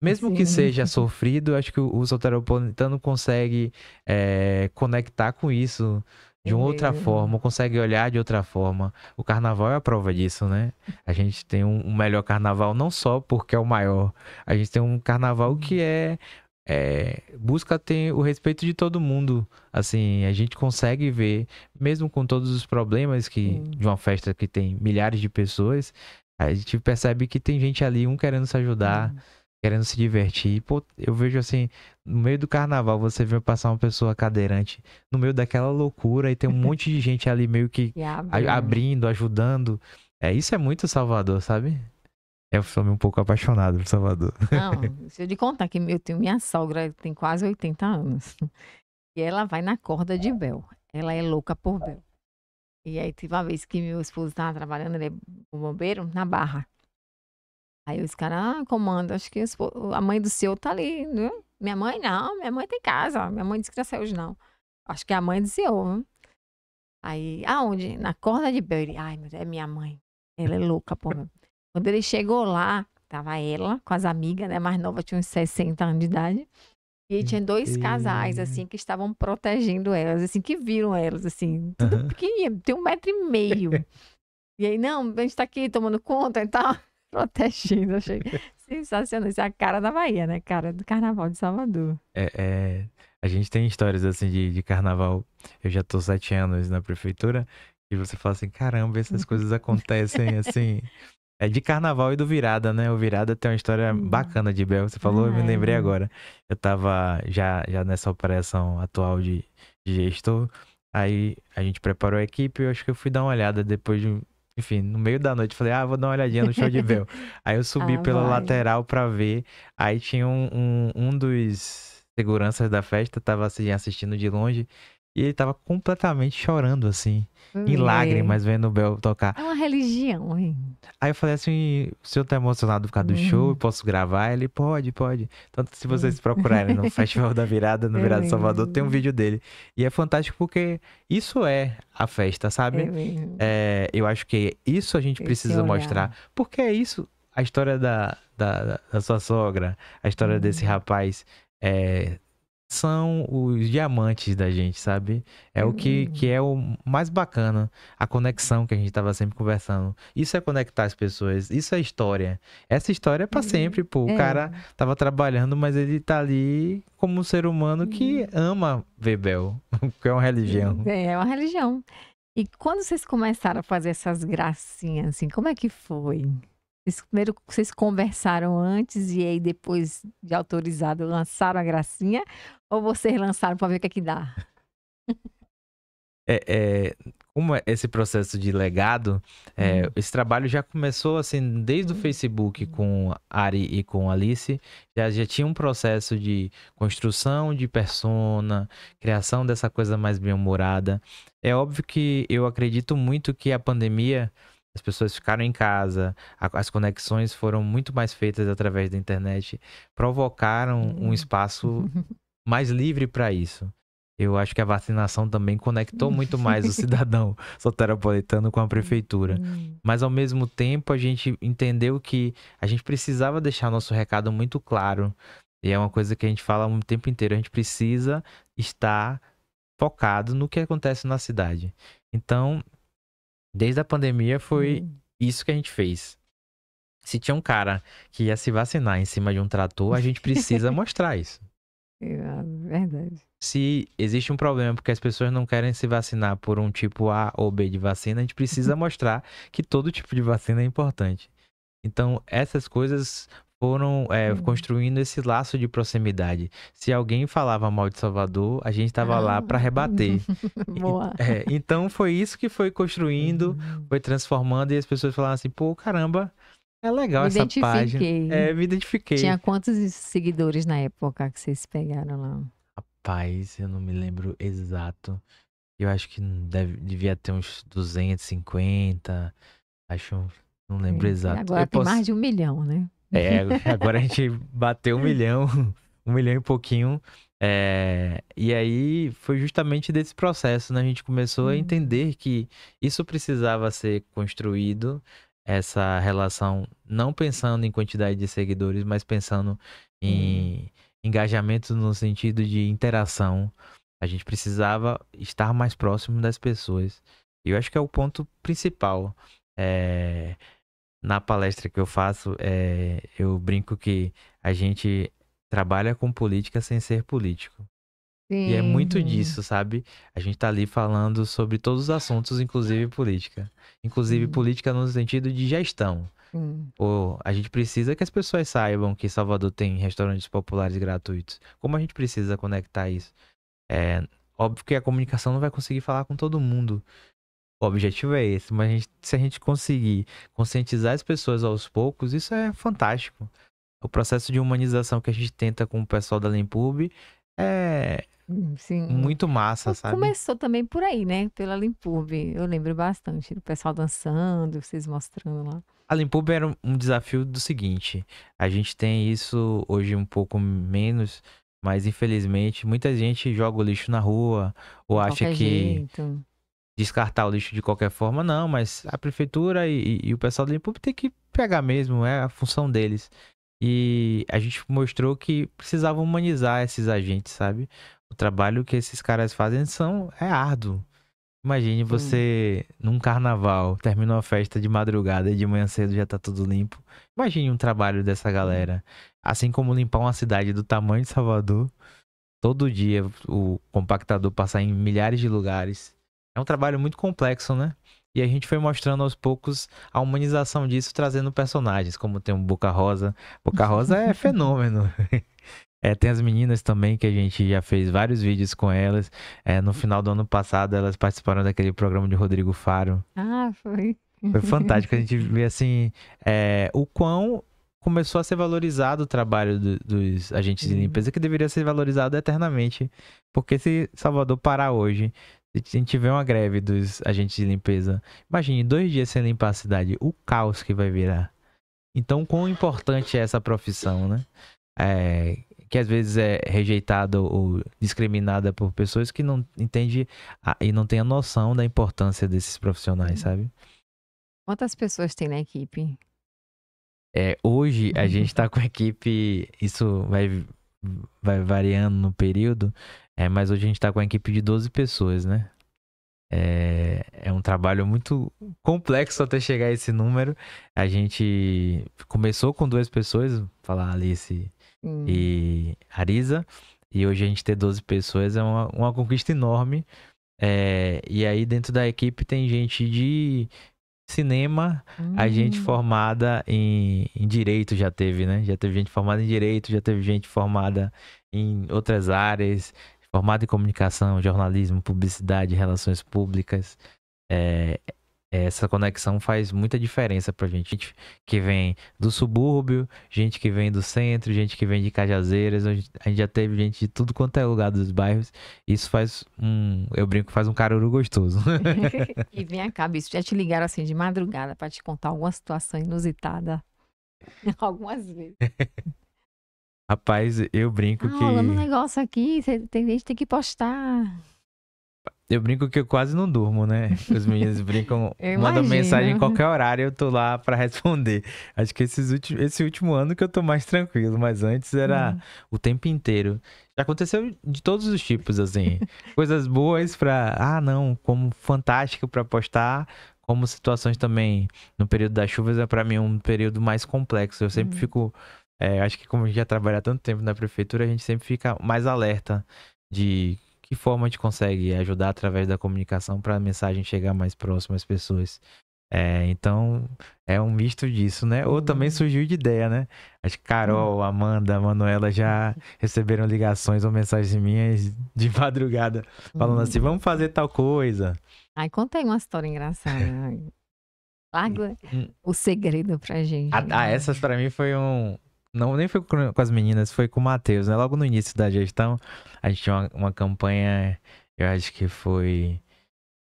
Mesmo que seja sofrido, acho que o soteropolitano consegue conectar com isso de uma outra forma, consegue olhar de outra forma. O carnaval é a prova disso, né? A gente tem um melhor carnaval não só porque é o maior, a gente tem um carnaval que busca ter o respeito de todo mundo. Assim, a gente consegue ver, mesmo com todos os problemas de uma festa que tem milhares de pessoas, a gente percebe que tem gente ali, querendo se ajudar, querendo se divertir. Pô, eu vejo assim, no meio do carnaval, você vê passar uma pessoa cadeirante no meio daquela loucura e tem um monte de gente ali meio que abrindo, ajudando. Isso é muito Salvador, sabe? Eu sou um pouco apaixonado por Salvador. Não, se eu te contar que eu tenho minha sogra, tem quase 80 anos. E ela vai na corda de véu. Ela é louca por véu. E aí teve uma vez que meu esposo estava trabalhando, ele é bombeiro, na Barra. Aí os caras, comando, acho que a mãe do seu tá ali, né? Minha mãe não, minha mãe tem casa. Minha mãe disse que já saiu hoje não. Acho que é a mãe do senhor, né? Aí, aonde? Na corda de véu. Ele, ai, meu Deus, é minha mãe. Ela é louca por véu. Quando ele chegou lá, tava ela com as amigas, né? Mais nova, tinha uns 60 anos de idade. E aí tinha dois casais, assim, que estavam protegendo elas, assim, que viram elas, assim, tudo pequenininho, tem 1,5 m. E aí, não, a gente tá aqui tomando conta e tal, protegendo. Achei sensacional. Isso é a cara da Bahia, né? Cara do Carnaval de Salvador. A gente tem histórias, assim, de carnaval. Eu já tô 7 anos na prefeitura e você fala assim, caramba, essas coisas acontecem, assim... É de carnaval e do Virada, né? O Virada tem uma história Hum. bacana de Bel. Você falou, eu me É. lembrei agora. Eu tava já nessa operação atual de gestor. Aí a gente preparou a equipe. Eu acho que eu fui dar uma olhada depois de. Enfim, no meio da noite, falei, vou dar uma olhadinha no show de Bel. Aí eu subi Ah, pela vai. lateral pra ver. Aí tinha um dos seguranças da festa, tava assim, assistindo de longe. E ele tava completamente chorando, assim, em É. lágrimas, vendo o Bel tocar. É uma religião, hein? Aí eu falei assim, o senhor tá emocionado por causa do show? Eu Hum, posso gravar? Ele, pode. Tanto se hum. vocês procurarem no Festival da Virada, no É Virada de Salvador, tem um mesmo. vídeo dele. E é fantástico porque isso é a festa, É sabe? mesmo. Eu acho que isso a gente Esse precisa olhar. mostrar. Porque é isso, a história da sua sogra, a história desse Hum, rapaz, é, são os diamantes da gente, sabe? É é o que mesmo. é o mais bacana, a conexão que a gente tava sempre conversando. Isso é conectar as pessoas, isso é história. Essa história é pra sempre, pô. O É. cara tava trabalhando, mas ele tá ali como um ser humano que Hum, ama ver Bel, que é uma religião. É uma religião. E quando vocês começaram a fazer essas gracinhas, assim, como é que foi? Primeiro vocês conversaram antes e aí depois de autorizado lançaram a gracinha? Ou vocês lançaram para ver o que é que dá? Como é esse processo de legado, Hum, esse trabalho já começou assim desde o hum, Facebook hum, com Ari e com Alice, já tinha um processo de construção de persona, criação dessa coisa mais bem-humorada. É óbvio que eu acredito muito que a pandemia, as pessoas ficaram em casa, as conexões foram muito mais feitas através da internet, provocaram um hum. espaço mais livre para isso. Eu acho que a vacinação também conectou muito mais o cidadão soteropolitano com a prefeitura. Hum, Mas ao mesmo tempo a gente entendeu que a gente precisava deixar nosso recado muito claro. E é uma coisa que a gente fala o tempo inteiro. A gente precisa estar focado no que acontece na cidade. Então, desde a pandemia foi hum. isso que a gente fez. Se tinha um cara que ia se vacinar em cima de um trator, a gente precisa mostrar isso. Verdade. Se existe um problema porque as pessoas não querem se vacinar por um tipo A ou B de vacina, a gente precisa mostrar que todo tipo de vacina é importante. Então, essas coisas foram Hum. construindo esse laço de proximidade. Se alguém falava mal de Salvador, a gente estava lá para Ah, rebater. boa. Então, foi isso que foi construindo, Uhum. foi transformando, e as pessoas falaram assim: pô, caramba, é legal Me essa página. identifiquei. Me identifiquei. Tinha quantos seguidores na época que vocês pegaram lá? Rapaz, eu não me lembro exato. Eu acho que devia ter uns 250. Acho, não lembro exato. Agora Eu tem mais posso. de 1 milhão, né? Agora a gente bateu 1 milhão, 1 milhão e pouquinho. E aí foi justamente desse processo, né? A gente começou a Hum, entender que isso precisava ser construído, essa relação, não pensando em quantidade de seguidores, mas pensando hum, em engajamento no sentido de interação. A gente precisava estar mais próximo das pessoas. E eu acho que é o ponto principal. É, Na palestra que eu faço, eu brinco que a gente trabalha com política sem ser político. E é sim, muito sim, disso, sabe? A gente tá ali falando sobre todos os assuntos, inclusive política. Inclusive sim, política no sentido de gestão. sim. Pô, a gente precisa que as pessoas saibam que Salvador tem restaurantes populares gratuitos. Como a gente precisa conectar isso? É óbvio que a comunicação não vai conseguir falar com todo mundo. O objetivo é esse, mas se a gente conseguir conscientizar as pessoas aos poucos, isso é fantástico. O processo de humanização que a gente tenta com o pessoal da Limpub é Sim. muito massa, sabe? Começou também por aí, né? Pela Limpurb. Eu lembro bastante do pessoal dançando, vocês mostrando lá. A Limpub era um desafio do seguinte: a gente tem isso hoje um pouco menos, mas infelizmente muita gente joga o lixo na rua ou De acha qualquer que jeito. descartar o lixo de qualquer forma, não, mas a prefeitura e o pessoal da Limpub tem que pegar mesmo, é a função deles. E a gente mostrou que precisava humanizar esses agentes, sabe? O trabalho que esses caras fazem é árduo. Imagine Sim. você num carnaval, terminou a festa de madrugada e de manhã cedo já tá tudo limpo. Imagine um trabalho dessa Sim. galera. Assim como limpar uma cidade do tamanho de Salvador, todo dia o compactador passar em milhares de lugares. É um trabalho muito complexo, né? E a gente foi mostrando aos poucos a humanização disso, trazendo personagens, como tem o Boca Rosa. Boca Rosa é fenômeno. Tem as meninas também, que a gente já fez vários vídeos com elas. No final do ano passado, elas participaram daquele programa de Rodrigo Faro. Ah, foi. Foi fantástico. A gente vê, assim, o quão começou a ser valorizado o trabalho dos agentes de limpeza, que deveria ser valorizado eternamente. Porque se Salvador parar hoje, se a gente tiver uma greve dos agentes de limpeza, imagine 2 dias sem limpar a cidade, o caos que vai virar. Então, quão importante é essa profissão, né? Que às vezes é rejeitada ou discriminada por pessoas que não entendem e não têm a noção da importância desses profissionais, sabe? Quantas pessoas tem na equipe? Hoje a gente está com a equipe, isso vai variando no período, mas hoje a gente está com a equipe de 12 pessoas, né? É um trabalho muito complexo até chegar a esse número. A gente começou com 2 pessoas, vou falar Alice e Arisa, e hoje a gente ter 12 pessoas é uma conquista enorme. E aí dentro da equipe tem gente de cinema, a gente formada em direito já teve, né? Já teve gente formada em direito, já teve gente formada em outras áreas, formada em comunicação, jornalismo, publicidade, relações públicas. Essa conexão faz muita diferença pra gente. Gente que vem do subúrbio, gente que vem do centro, gente que vem de Cajazeiras. A gente já teve gente de tudo quanto é lugar dos bairros. Isso faz eu brinco, faz um caruru gostoso. E vem cá, bicho, já te ligaram assim de madrugada pra te contar alguma situação inusitada? Algumas vezes. Rapaz, eu brinco que... rolando um negócio aqui, gente tem que postar. Eu brinco que eu quase não durmo, né? Os meninos brincam, Eu mandam imagino. mensagem em qualquer horário, eu tô lá pra responder. Acho que esse último ano que eu tô mais tranquilo, mas antes era o tempo inteiro. Já aconteceu de todos os tipos, assim. Coisas boas pra... não, como fantástico pra postar, como situações também no período das chuvas é pra mim um período mais complexo. Eu sempre fico... acho que como a gente já trabalha há tanto tempo na prefeitura, a gente sempre fica mais alerta de... que forma a gente consegue ajudar através da comunicação para a mensagem chegar mais próximo às pessoas. Então, é um misto disso, né? Ou também surgiu de ideia, né? Acho que Carol, Amanda, Manuela já receberam ligações ou mensagens minhas de madrugada, falando assim, vamos fazer tal coisa. Ai, conta aí uma história engraçada. Larga o segredo pra gente. Essa para mim foi Não, nem foi com as meninas, foi com o Matheus, né? Logo no início da gestão, a gente tinha uma campanha, eu acho que foi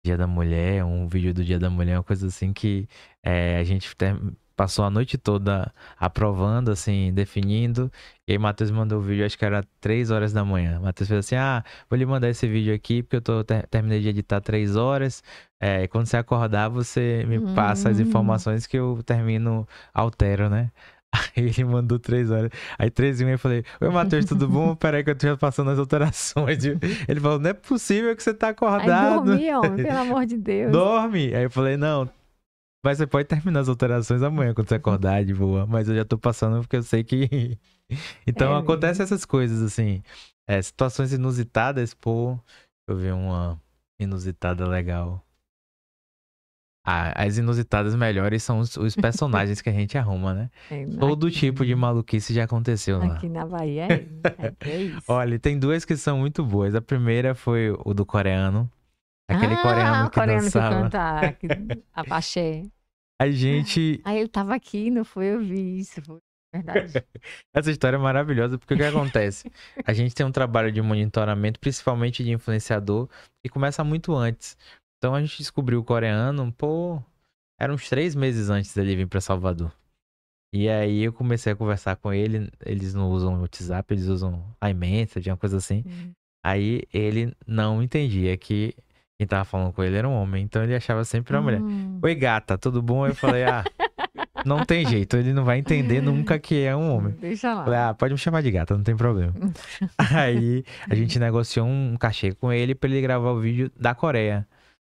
Dia da Mulher, um vídeo do Dia da Mulher, uma coisa assim que a gente passou a noite toda aprovando, assim, definindo, e aí o Matheus mandou o vídeo, acho que era 3 horas da manhã. O Matheus fez assim, vou lhe mandar esse vídeo aqui, porque eu terminei de editar 3 horas, e quando você acordar, você me passa as informações que eu termino, altero, né? Aí ele mandou 3 horas. Aí 3h eu falei, oi Matheus, tudo bom? Peraí que eu tô passando as alterações. Ele falou, não é possível que você tá acordado. Aí dormi, homem, pelo amor de Deus. Dorme. Aí eu falei, não, mas você pode terminar as alterações amanhã quando você acordar de boa. Mas eu já tô passando porque eu sei que... Então acontecem essas coisas assim. Situações inusitadas, pô. Deixa eu ver uma inusitada legal. As inusitadas melhores são os personagens que a gente arruma, né? Todo tipo de maluquice já aconteceu lá. Aqui na Bahia é isso. Olha, tem 2 que são muito boas. A primeira foi o do coreano. Aquele coreano que dançava. Que canta Apache. A gente... Aí ele tava aqui, não foi? Eu vi isso, foi verdade. Essa história é maravilhosa, porque o que acontece? A gente tem um trabalho de monitoramento, principalmente de influenciador, que começa muito antes. Então a gente descobriu o coreano, era uns 3 meses antes dele vir pra Salvador. E aí eu comecei a conversar com ele, eles não usam WhatsApp, eles usam iMessage, uma coisa assim. Aí ele não entendia que quem tava falando com ele era um homem, então ele achava sempre uma mulher. Oi gata, tudo bom? Eu falei, não tem jeito, ele não vai entender nunca que é um homem. Deixa lá. Falei, pode me chamar de gata, não tem problema. Aí a gente negociou um cachê com ele pra ele gravar o vídeo da Coreia,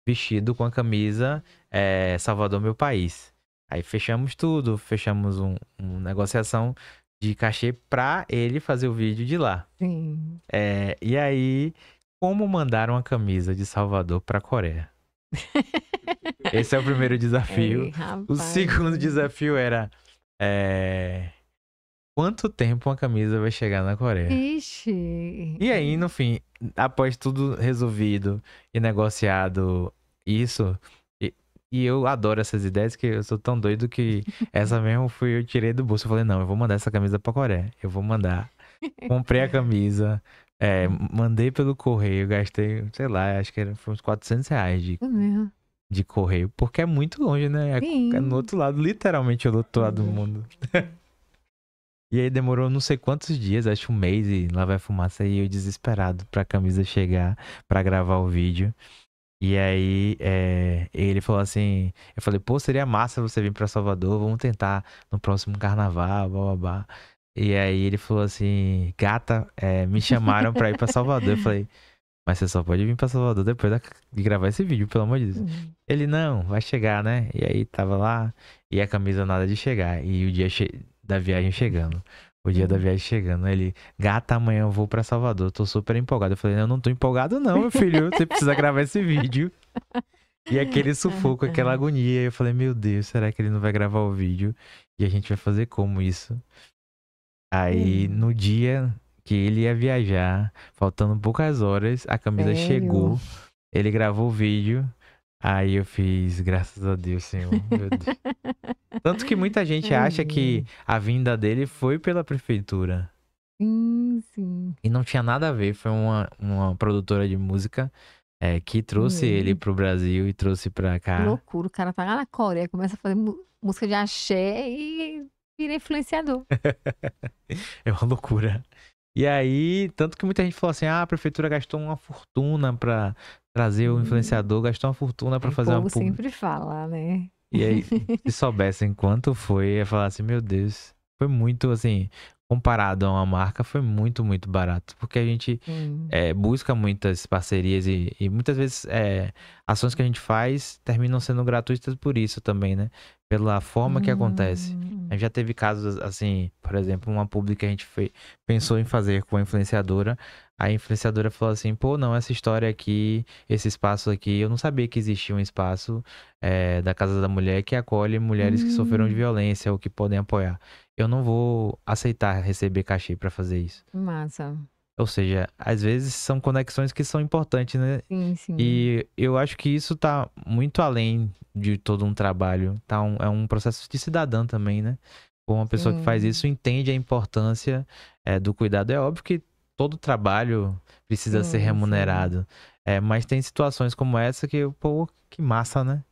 vestido com a camisa Salvador, meu país. Aí fechamos tudo, fechamos uma negociação de cachê pra ele fazer o vídeo de lá. Sim. E aí, como mandaram a camisa de Salvador pra Coreia? Esse é o primeiro desafio. Ei, O rapaz. segundo desafio era quanto tempo uma camisa vai chegar na Coreia? Ixi. E aí, no fim, após tudo resolvido e negociado isso, e eu adoro essas ideias, que eu sou tão doido que essa mesmo eu tirei do bolso. Eu falei, não, eu vou mandar essa camisa pra Coreia. Eu vou mandar. Comprei a camisa, mandei pelo correio, gastei, sei lá, acho que foi uns R$ 400 É mesmo. de correio, porque é muito longe, né? É no Sim. outro lado, literalmente do outro lado do mundo. E aí demorou não sei quantos dias, acho um mês, e lá vai fumaça, e eu desesperado pra camisa chegar, pra gravar o vídeo. E aí ele falou assim, eu falei, pô, seria massa você vir pra Salvador, vamos tentar no próximo carnaval, blá blá blá. E aí ele falou assim, gata, me chamaram pra ir pra Salvador. Eu falei, mas você só pode vir pra Salvador depois de gravar esse vídeo, pelo amor de Deus. Ele, não, vai chegar, né? E aí tava lá, e a camisa nada de chegar. E o dia da viagem chegando. O dia da viagem chegando. Ele, gata, amanhã eu vou pra Salvador, tô super empolgado. Eu falei, eu não tô empolgado não, meu filho, você precisa gravar esse vídeo. E aquele sufoco, aquela agonia. Eu falei, meu Deus, será que ele não vai gravar o vídeo? E a gente vai fazer como isso? Aí, no dia que ele ia viajar, faltando poucas horas, a camisa Sério? chegou. Ele gravou o vídeo. Aí eu fiz, graças a Deus, Senhor. Meu Deus. Tanto que muita gente acha que a vinda dele foi pela prefeitura. Sim. E não tinha nada a ver. Foi uma produtora de música que trouxe ele pro Brasil e trouxe pra Que cá. loucura. O cara tá lá na Coreia, começa a fazer música de axé e vira influenciador. É uma loucura. E aí, tanto que muita gente falou assim, a prefeitura gastou uma fortuna pra trazer o influenciador, gastou uma fortuna pra Aí o fazer uma povo publi. sempre fala, né? E aí, se soubessem quanto foi, ia falar assim, meu Deus, foi muito, assim, comparado a uma marca, foi muito, muito barato. Porque a gente busca muitas parcerias e muitas vezes ações que a gente faz terminam sendo gratuitas por isso também, né? Pela forma que acontece. A gente já teve casos assim, por exemplo, uma publi que a gente pensou em fazer com a influenciadora. A influenciadora falou assim, pô, não, essa história aqui, esse espaço aqui, eu não sabia que existia um espaço da Casa da Mulher que acolhe mulheres que sofreram de violência ou que podem apoiar. Eu não vou aceitar receber cachê pra fazer isso. Massa. Ou seja, às vezes são conexões que são importantes, né? Sim. E eu acho que isso tá muito além de todo um trabalho. É um processo de cidadã também, né? Uma pessoa que faz isso entende a importância do cuidado. É óbvio que todo trabalho precisa ser remunerado. Mas tem situações como essa que, pô, que massa, né?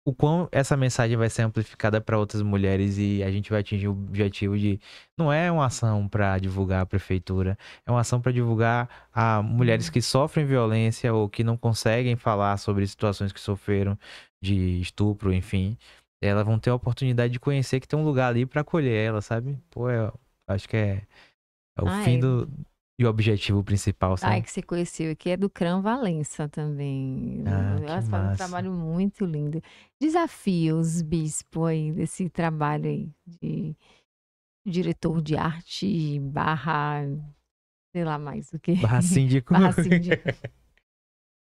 O quão essa mensagem vai ser amplificada para outras mulheres e a gente vai atingir o objetivo de não é uma ação para divulgar a prefeitura, é uma ação para divulgar a mulheres que sofrem violência ou que não conseguem falar sobre situações que sofreram de estupro, enfim. Elas vão ter a oportunidade de conhecer que tem um lugar ali para acolher ela, sabe? Pô, eu acho que é o fim e o objetivo principal, sabe? Que você conheceu aqui é do Cran Valença também. Ah, que Elas fazem um massa. trabalho muito lindo. Desafios, Bispo, aí, desse trabalho aí de diretor de arte barra, sei lá mais o que. Barra síndico. Barra síndico.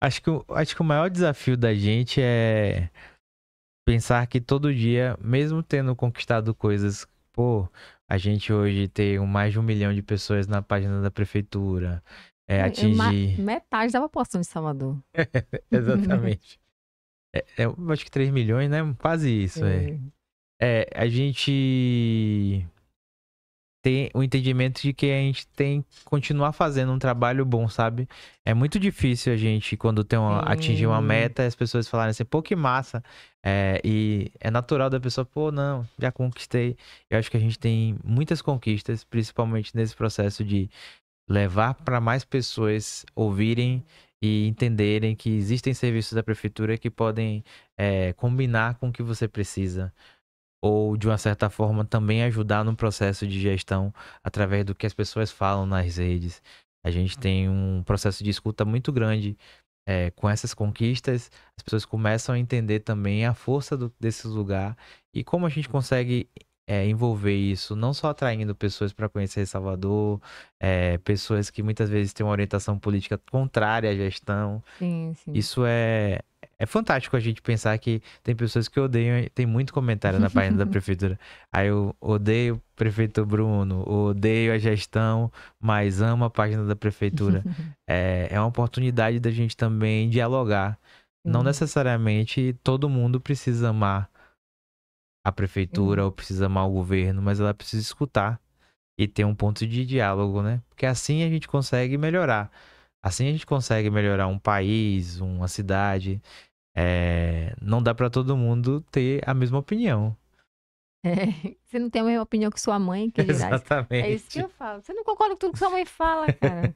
Acho que o maior desafio da gente é pensar que todo dia, mesmo tendo conquistado coisas, pô, a gente hoje tem mais de 1 milhão de pessoas na página da prefeitura, atingir... Metade da população de Salvador. Exatamente. Eu acho que 3 milhões, né? Quase isso, a gente tem o entendimento de que a gente tem que continuar fazendo um trabalho bom, sabe? É muito difícil a gente, quando atingir uma meta, as pessoas falarem assim, pô, que massa. E é natural da pessoa, pô, não, já conquistei. Eu acho que a gente tem muitas conquistas, principalmente nesse processo de levar para mais pessoas ouvirem e entenderem que existem serviços da prefeitura que podem combinar com o que você precisa ou de uma certa forma também ajudar no processo de gestão através do que as pessoas falam nas redes. A gente tem um processo de escuta muito grande com essas conquistas, as pessoas começam a entender também a força desse lugar e como a gente consegue envolver isso, não só atraindo pessoas para conhecer Salvador, pessoas que muitas vezes têm uma orientação política contrária à gestão. Sim. Isso é É fantástico a gente pensar que tem pessoas que odeiam, tem muito comentário na página da prefeitura. Aí eu odeio o prefeito Bruno, odeio a gestão, mas amo a página da prefeitura. É uma oportunidade da gente também dialogar. Não Sim. necessariamente todo mundo precisa amar a prefeitura ou precisa amar o governo, mas ela precisa escutar e ter um ponto de diálogo, né? Porque assim a gente consegue melhorar. Assim a gente consegue melhorar um país, uma cidade. Não dá pra todo mundo ter a mesma opinião. Você não tem a mesma opinião que sua mãe, que dirá isso. É isso que Exatamente. eu falo. Você não concorda com tudo que sua mãe fala, cara.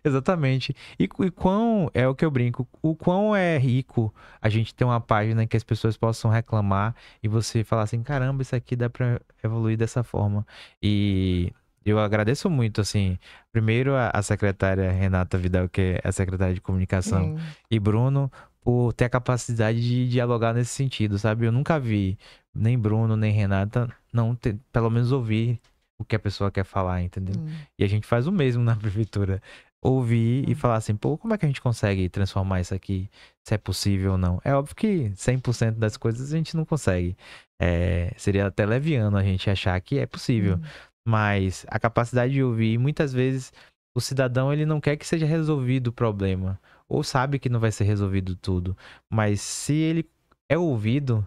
Exatamente. E quão, é o que eu brinco, o quão é rico a gente ter uma página em que as pessoas possam reclamar e você falar assim, caramba, isso aqui dá pra evoluir dessa forma. E eu agradeço muito, assim, primeiro a secretária Renata Vidal, que é a secretária de comunicação, Sim. e Bruno, por ter a capacidade de dialogar nesse sentido, sabe? Eu nunca vi nem Bruno, nem Renata não ter, pelo menos ouvir o que a pessoa quer falar, entendeu? E a gente faz o mesmo na prefeitura. Ouvir e falar assim, pô, como é que a gente consegue transformar isso aqui? Se é possível ou não. É óbvio que 100% das coisas a gente não consegue. Seria até leviano a gente achar que é possível. Mas a capacidade de ouvir, muitas vezes o cidadão ele não quer que seja resolvido o problema. Ou sabe que não vai ser resolvido tudo. Mas se ele é ouvido,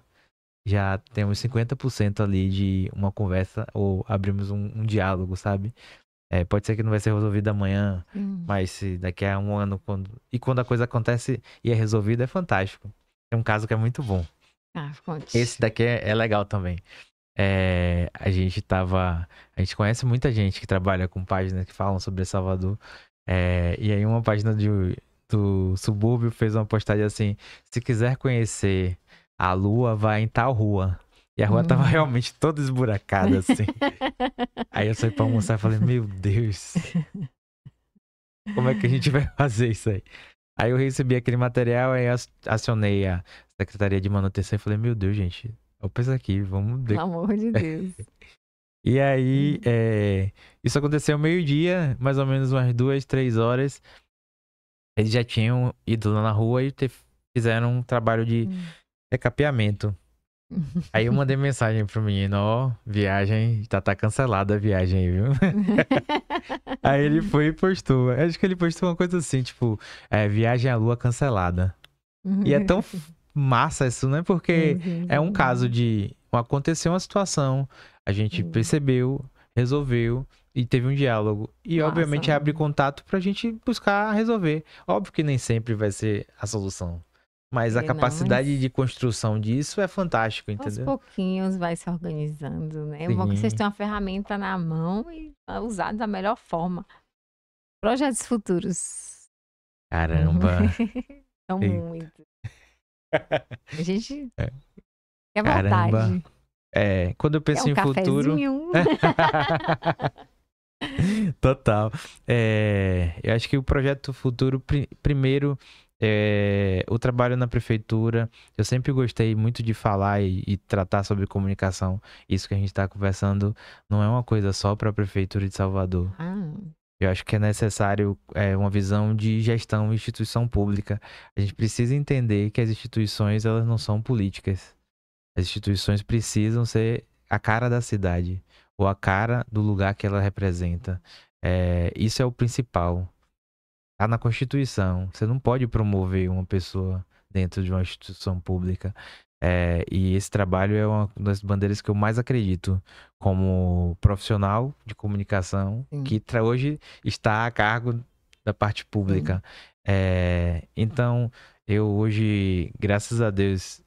já temos 50% ali de uma conversa ou abrimos um diálogo, sabe? Pode ser que não vai ser resolvido amanhã, mas se daqui a um ano, quando a coisa acontece e é resolvida, é fantástico. É um caso que é muito bom. Conte. Esse daqui é legal também. A gente conhece muita gente que trabalha com páginas que falam sobre Salvador. E aí uma página do subúrbio fez uma postagem assim: se quiser conhecer a lua, vai em tal rua. E a rua tava realmente toda esburacada, assim. Aí eu saí pra almoçar e falei, meu Deus, como é que a gente vai fazer isso aí? Aí eu recebi aquele material, aí acionei a Secretaria de Manutenção e falei, meu Deus, gente, eu penso aqui, vamos Pelo amor de Deus. E aí, isso aconteceu ao meio-dia, mais ou menos umas 2, 3 horas. Eles já tinham ido lá na rua e fizeram um trabalho de recapeamento. Aí eu mandei mensagem pro menino, ó, viagem, tá cancelada a viagem aí, viu? Aí ele foi e postou. Acho que ele postou uma coisa assim, tipo, viagem à lua cancelada. E é tão massa isso, né? Porque é um caso de aconteceu uma situação, a gente percebeu, resolveu e teve um diálogo. E obviamente abre contato pra gente buscar resolver. Óbvio que nem sempre vai ser a solução. Mas a capacidade de construção disso é fantástico, entendeu? Aos pouquinhos vai se organizando, né? É bom que vocês têm uma ferramenta na mão e usar da melhor forma. Projetos futuros. Caramba. São muito. A gente quer Caramba. vontade. Quando eu penso Quer um em futuro. cafezinho? Total. Eu acho que o projeto futuro, primeiro, o trabalho na prefeitura. Eu sempre gostei muito de falar e tratar sobre comunicação. Isso que a gente está conversando não é uma coisa só para a prefeitura de Salvador. Eu acho que é necessário uma visão de gestão e instituição pública. A gente precisa entender que as instituições elas não são políticas. As instituições precisam ser a cara da cidade ou a cara do lugar que ela representa. Isso é o principal. Tá na Constituição. Você não pode promover uma pessoa dentro de uma instituição pública. E esse trabalho é uma das bandeiras que eu mais acredito como profissional de comunicação que hoje está a cargo da parte pública. Então, eu hoje, graças a Deus,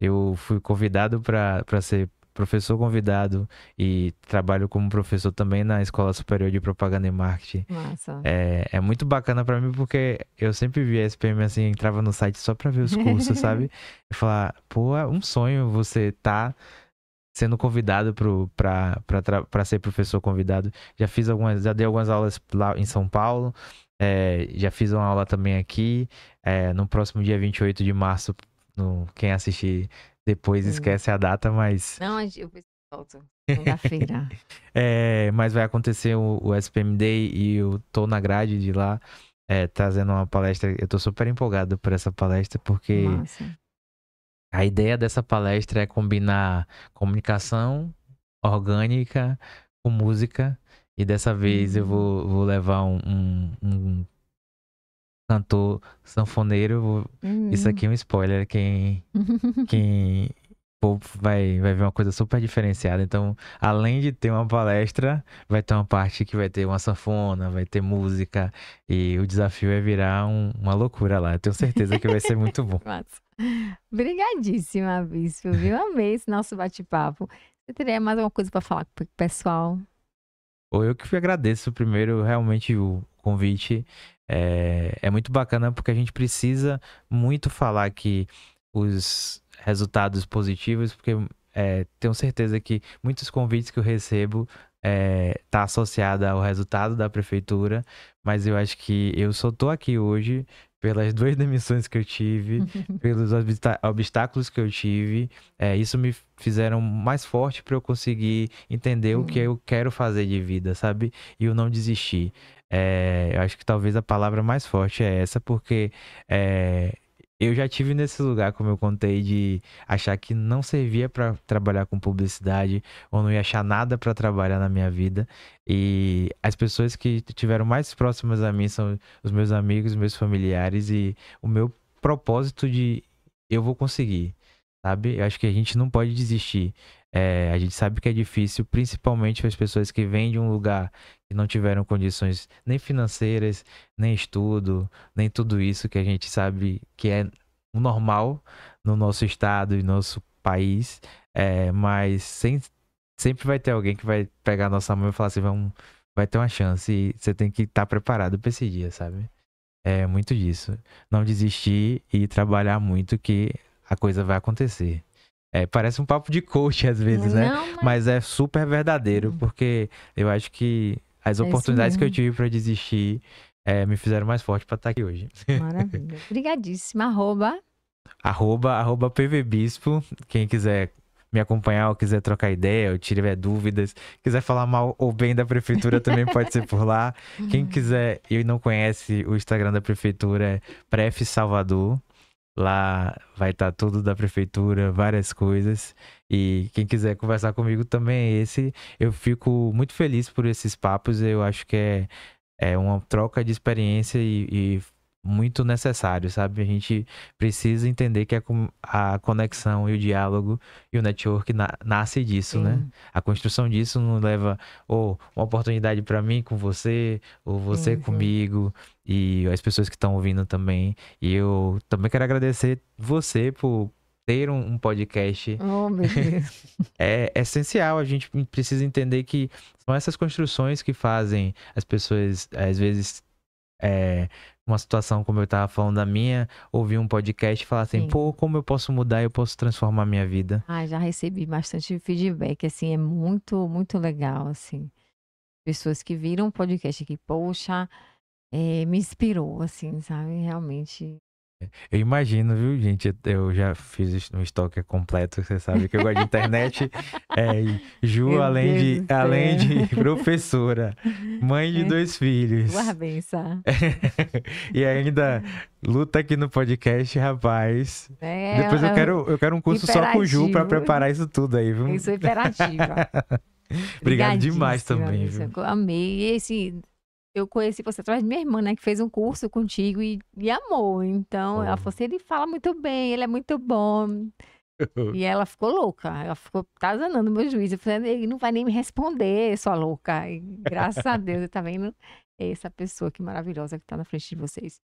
eu fui convidado para ser professor convidado e trabalho como professor também na Escola Superior de Propaganda e Marketing. Massa. É muito bacana para mim porque eu sempre via a SPM assim, entrava no site só para ver os cursos, sabe? E falar, pô, é um sonho você tá sendo convidado para ser professor convidado. Já dei algumas aulas lá em São Paulo, já fiz uma aula também aqui. No próximo dia 28 de março, quem assistir depois esquece a data, mas... Não, eu volto segunda-feira. Mas vai acontecer o SPM Day e eu tô na grade de lá. trazendo uma palestra. Eu tô super empolgado por essa palestra, porque Massa. a ideia dessa palestra é combinar comunicação orgânica com música. E dessa vez eu vou levar um cantor sanfoneiro. Isso aqui é um spoiler. Quem for vai ver uma coisa super diferenciada. Então, além de ter uma palestra, vai ter uma parte que vai ter uma sanfona, vai ter música. E o desafio é virar uma loucura lá. Eu tenho certeza que vai ser muito bom. Massa. Obrigadíssima, Bispo, viu? Amei esse nosso bate-papo. Você teria mais alguma coisa para falar com o pessoal? Eu que agradeço primeiro realmente o convite. É muito bacana porque a gente precisa muito falar que os resultados positivos, porque tenho certeza que muitos convites que eu recebo tá associado ao resultado da prefeitura, mas eu acho que eu só tô aqui hoje pelas 2 demissões que eu tive, pelos obstáculos que eu tive. Isso me fizeram mais forte para eu conseguir entender o que eu quero fazer de vida, sabe? E eu não desistir. Eu acho que talvez a palavra mais forte é essa, porque eu já tive nesse lugar, como eu contei, de achar que não servia para trabalhar com publicidade ou não ia achar nada para trabalhar na minha vida. E as pessoas que tiveram mais próximas a mim são os meus amigos, meus familiares e o meu propósito de eu vou conseguir, sabe? Eu acho que a gente não pode desistir. A gente sabe que é difícil, principalmente para as pessoas que vêm de um lugar que não tiveram condições nem financeiras, nem estudo, nem tudo isso que a gente sabe que é o normal no nosso estado e nosso país, mas sempre vai ter alguém que vai pegar a nossa mão e falar assim, vai ter uma chance e você tem que estar preparado para esse dia, sabe? É muito disso. Não desistir e trabalhar muito que a coisa vai acontecer. Parece um papo de coach às vezes, né? Não, Mas é super verdadeiro, porque eu acho que as é isso oportunidades que eu mesmo. tive para desistir me fizeram mais forte para estar aqui hoje. Maravilha. Obrigadíssima. @, @pvbispo. Quem quiser me acompanhar ou quiser trocar ideia ou tiver dúvidas, quiser falar mal ou bem da prefeitura também pode ser por lá. Quem quiser e não conhece o Instagram da prefeitura é Pref Salvador. Lá vai estar tudo da prefeitura, várias coisas. E quem quiser conversar comigo também é esse. Eu fico muito feliz por esses papos. Eu acho que é uma troca de experiência e muito necessário, sabe? A gente precisa entender que a conexão e o diálogo e o network nasce disso, né? A construção disso não leva uma oportunidade para mim com você, ou você Sim. comigo, e as pessoas que estão ouvindo também. E eu também quero agradecer você por ter um podcast. Oh, meu Deus. É essencial, a gente precisa entender que são essas construções que fazem as pessoas, às vezes, uma situação como eu estava falando da minha, ouvir um podcast e falar assim, Sim. pô, como eu posso mudar, eu posso transformar a minha vida. Já recebi bastante feedback, assim, é muito, muito legal, assim. Pessoas que viram o podcast aqui, poxa, me inspirou, assim, sabe? Realmente. Eu imagino, viu, gente? Eu já fiz um estoque completo, você sabe que eu gosto de internet. Ju, Meu além Deus do além de céu. professora, mãe de 2 filhos. Boa benção. E ainda luta aqui no podcast, rapaz. Depois eu quero um curso só com o Ju pra preparar isso tudo aí, viu? Eu sou imperativa. Obrigado demais também, Obrigadíssima, viu? eu amei. E esse, eu conheci você através de minha irmã, né? Que fez um curso contigo e amou. Então, ela falou assim, ele fala muito bem, ele é muito bom. E ela ficou louca. Ela ficou tazanando meu juízo. Eu falei, ele não vai nem me responder, sua louca. E, graças a Deus, tá vendo? Essa pessoa que maravilhosa que tá na frente de vocês.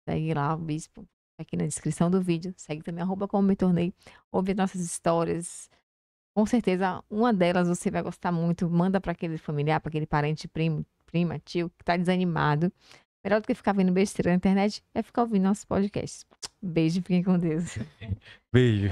Segue lá o Bispo, aqui na descrição do vídeo. Segue também, @como me tornei. Ouve nossas histórias. Com certeza, uma delas você vai gostar muito. Manda para aquele familiar, para aquele parente, primo, prima, tio, que tá desanimado. Melhor do que ficar vendo besteira na internet é ficar ouvindo nossos podcasts. Beijo, fiquem com Deus. Beijo.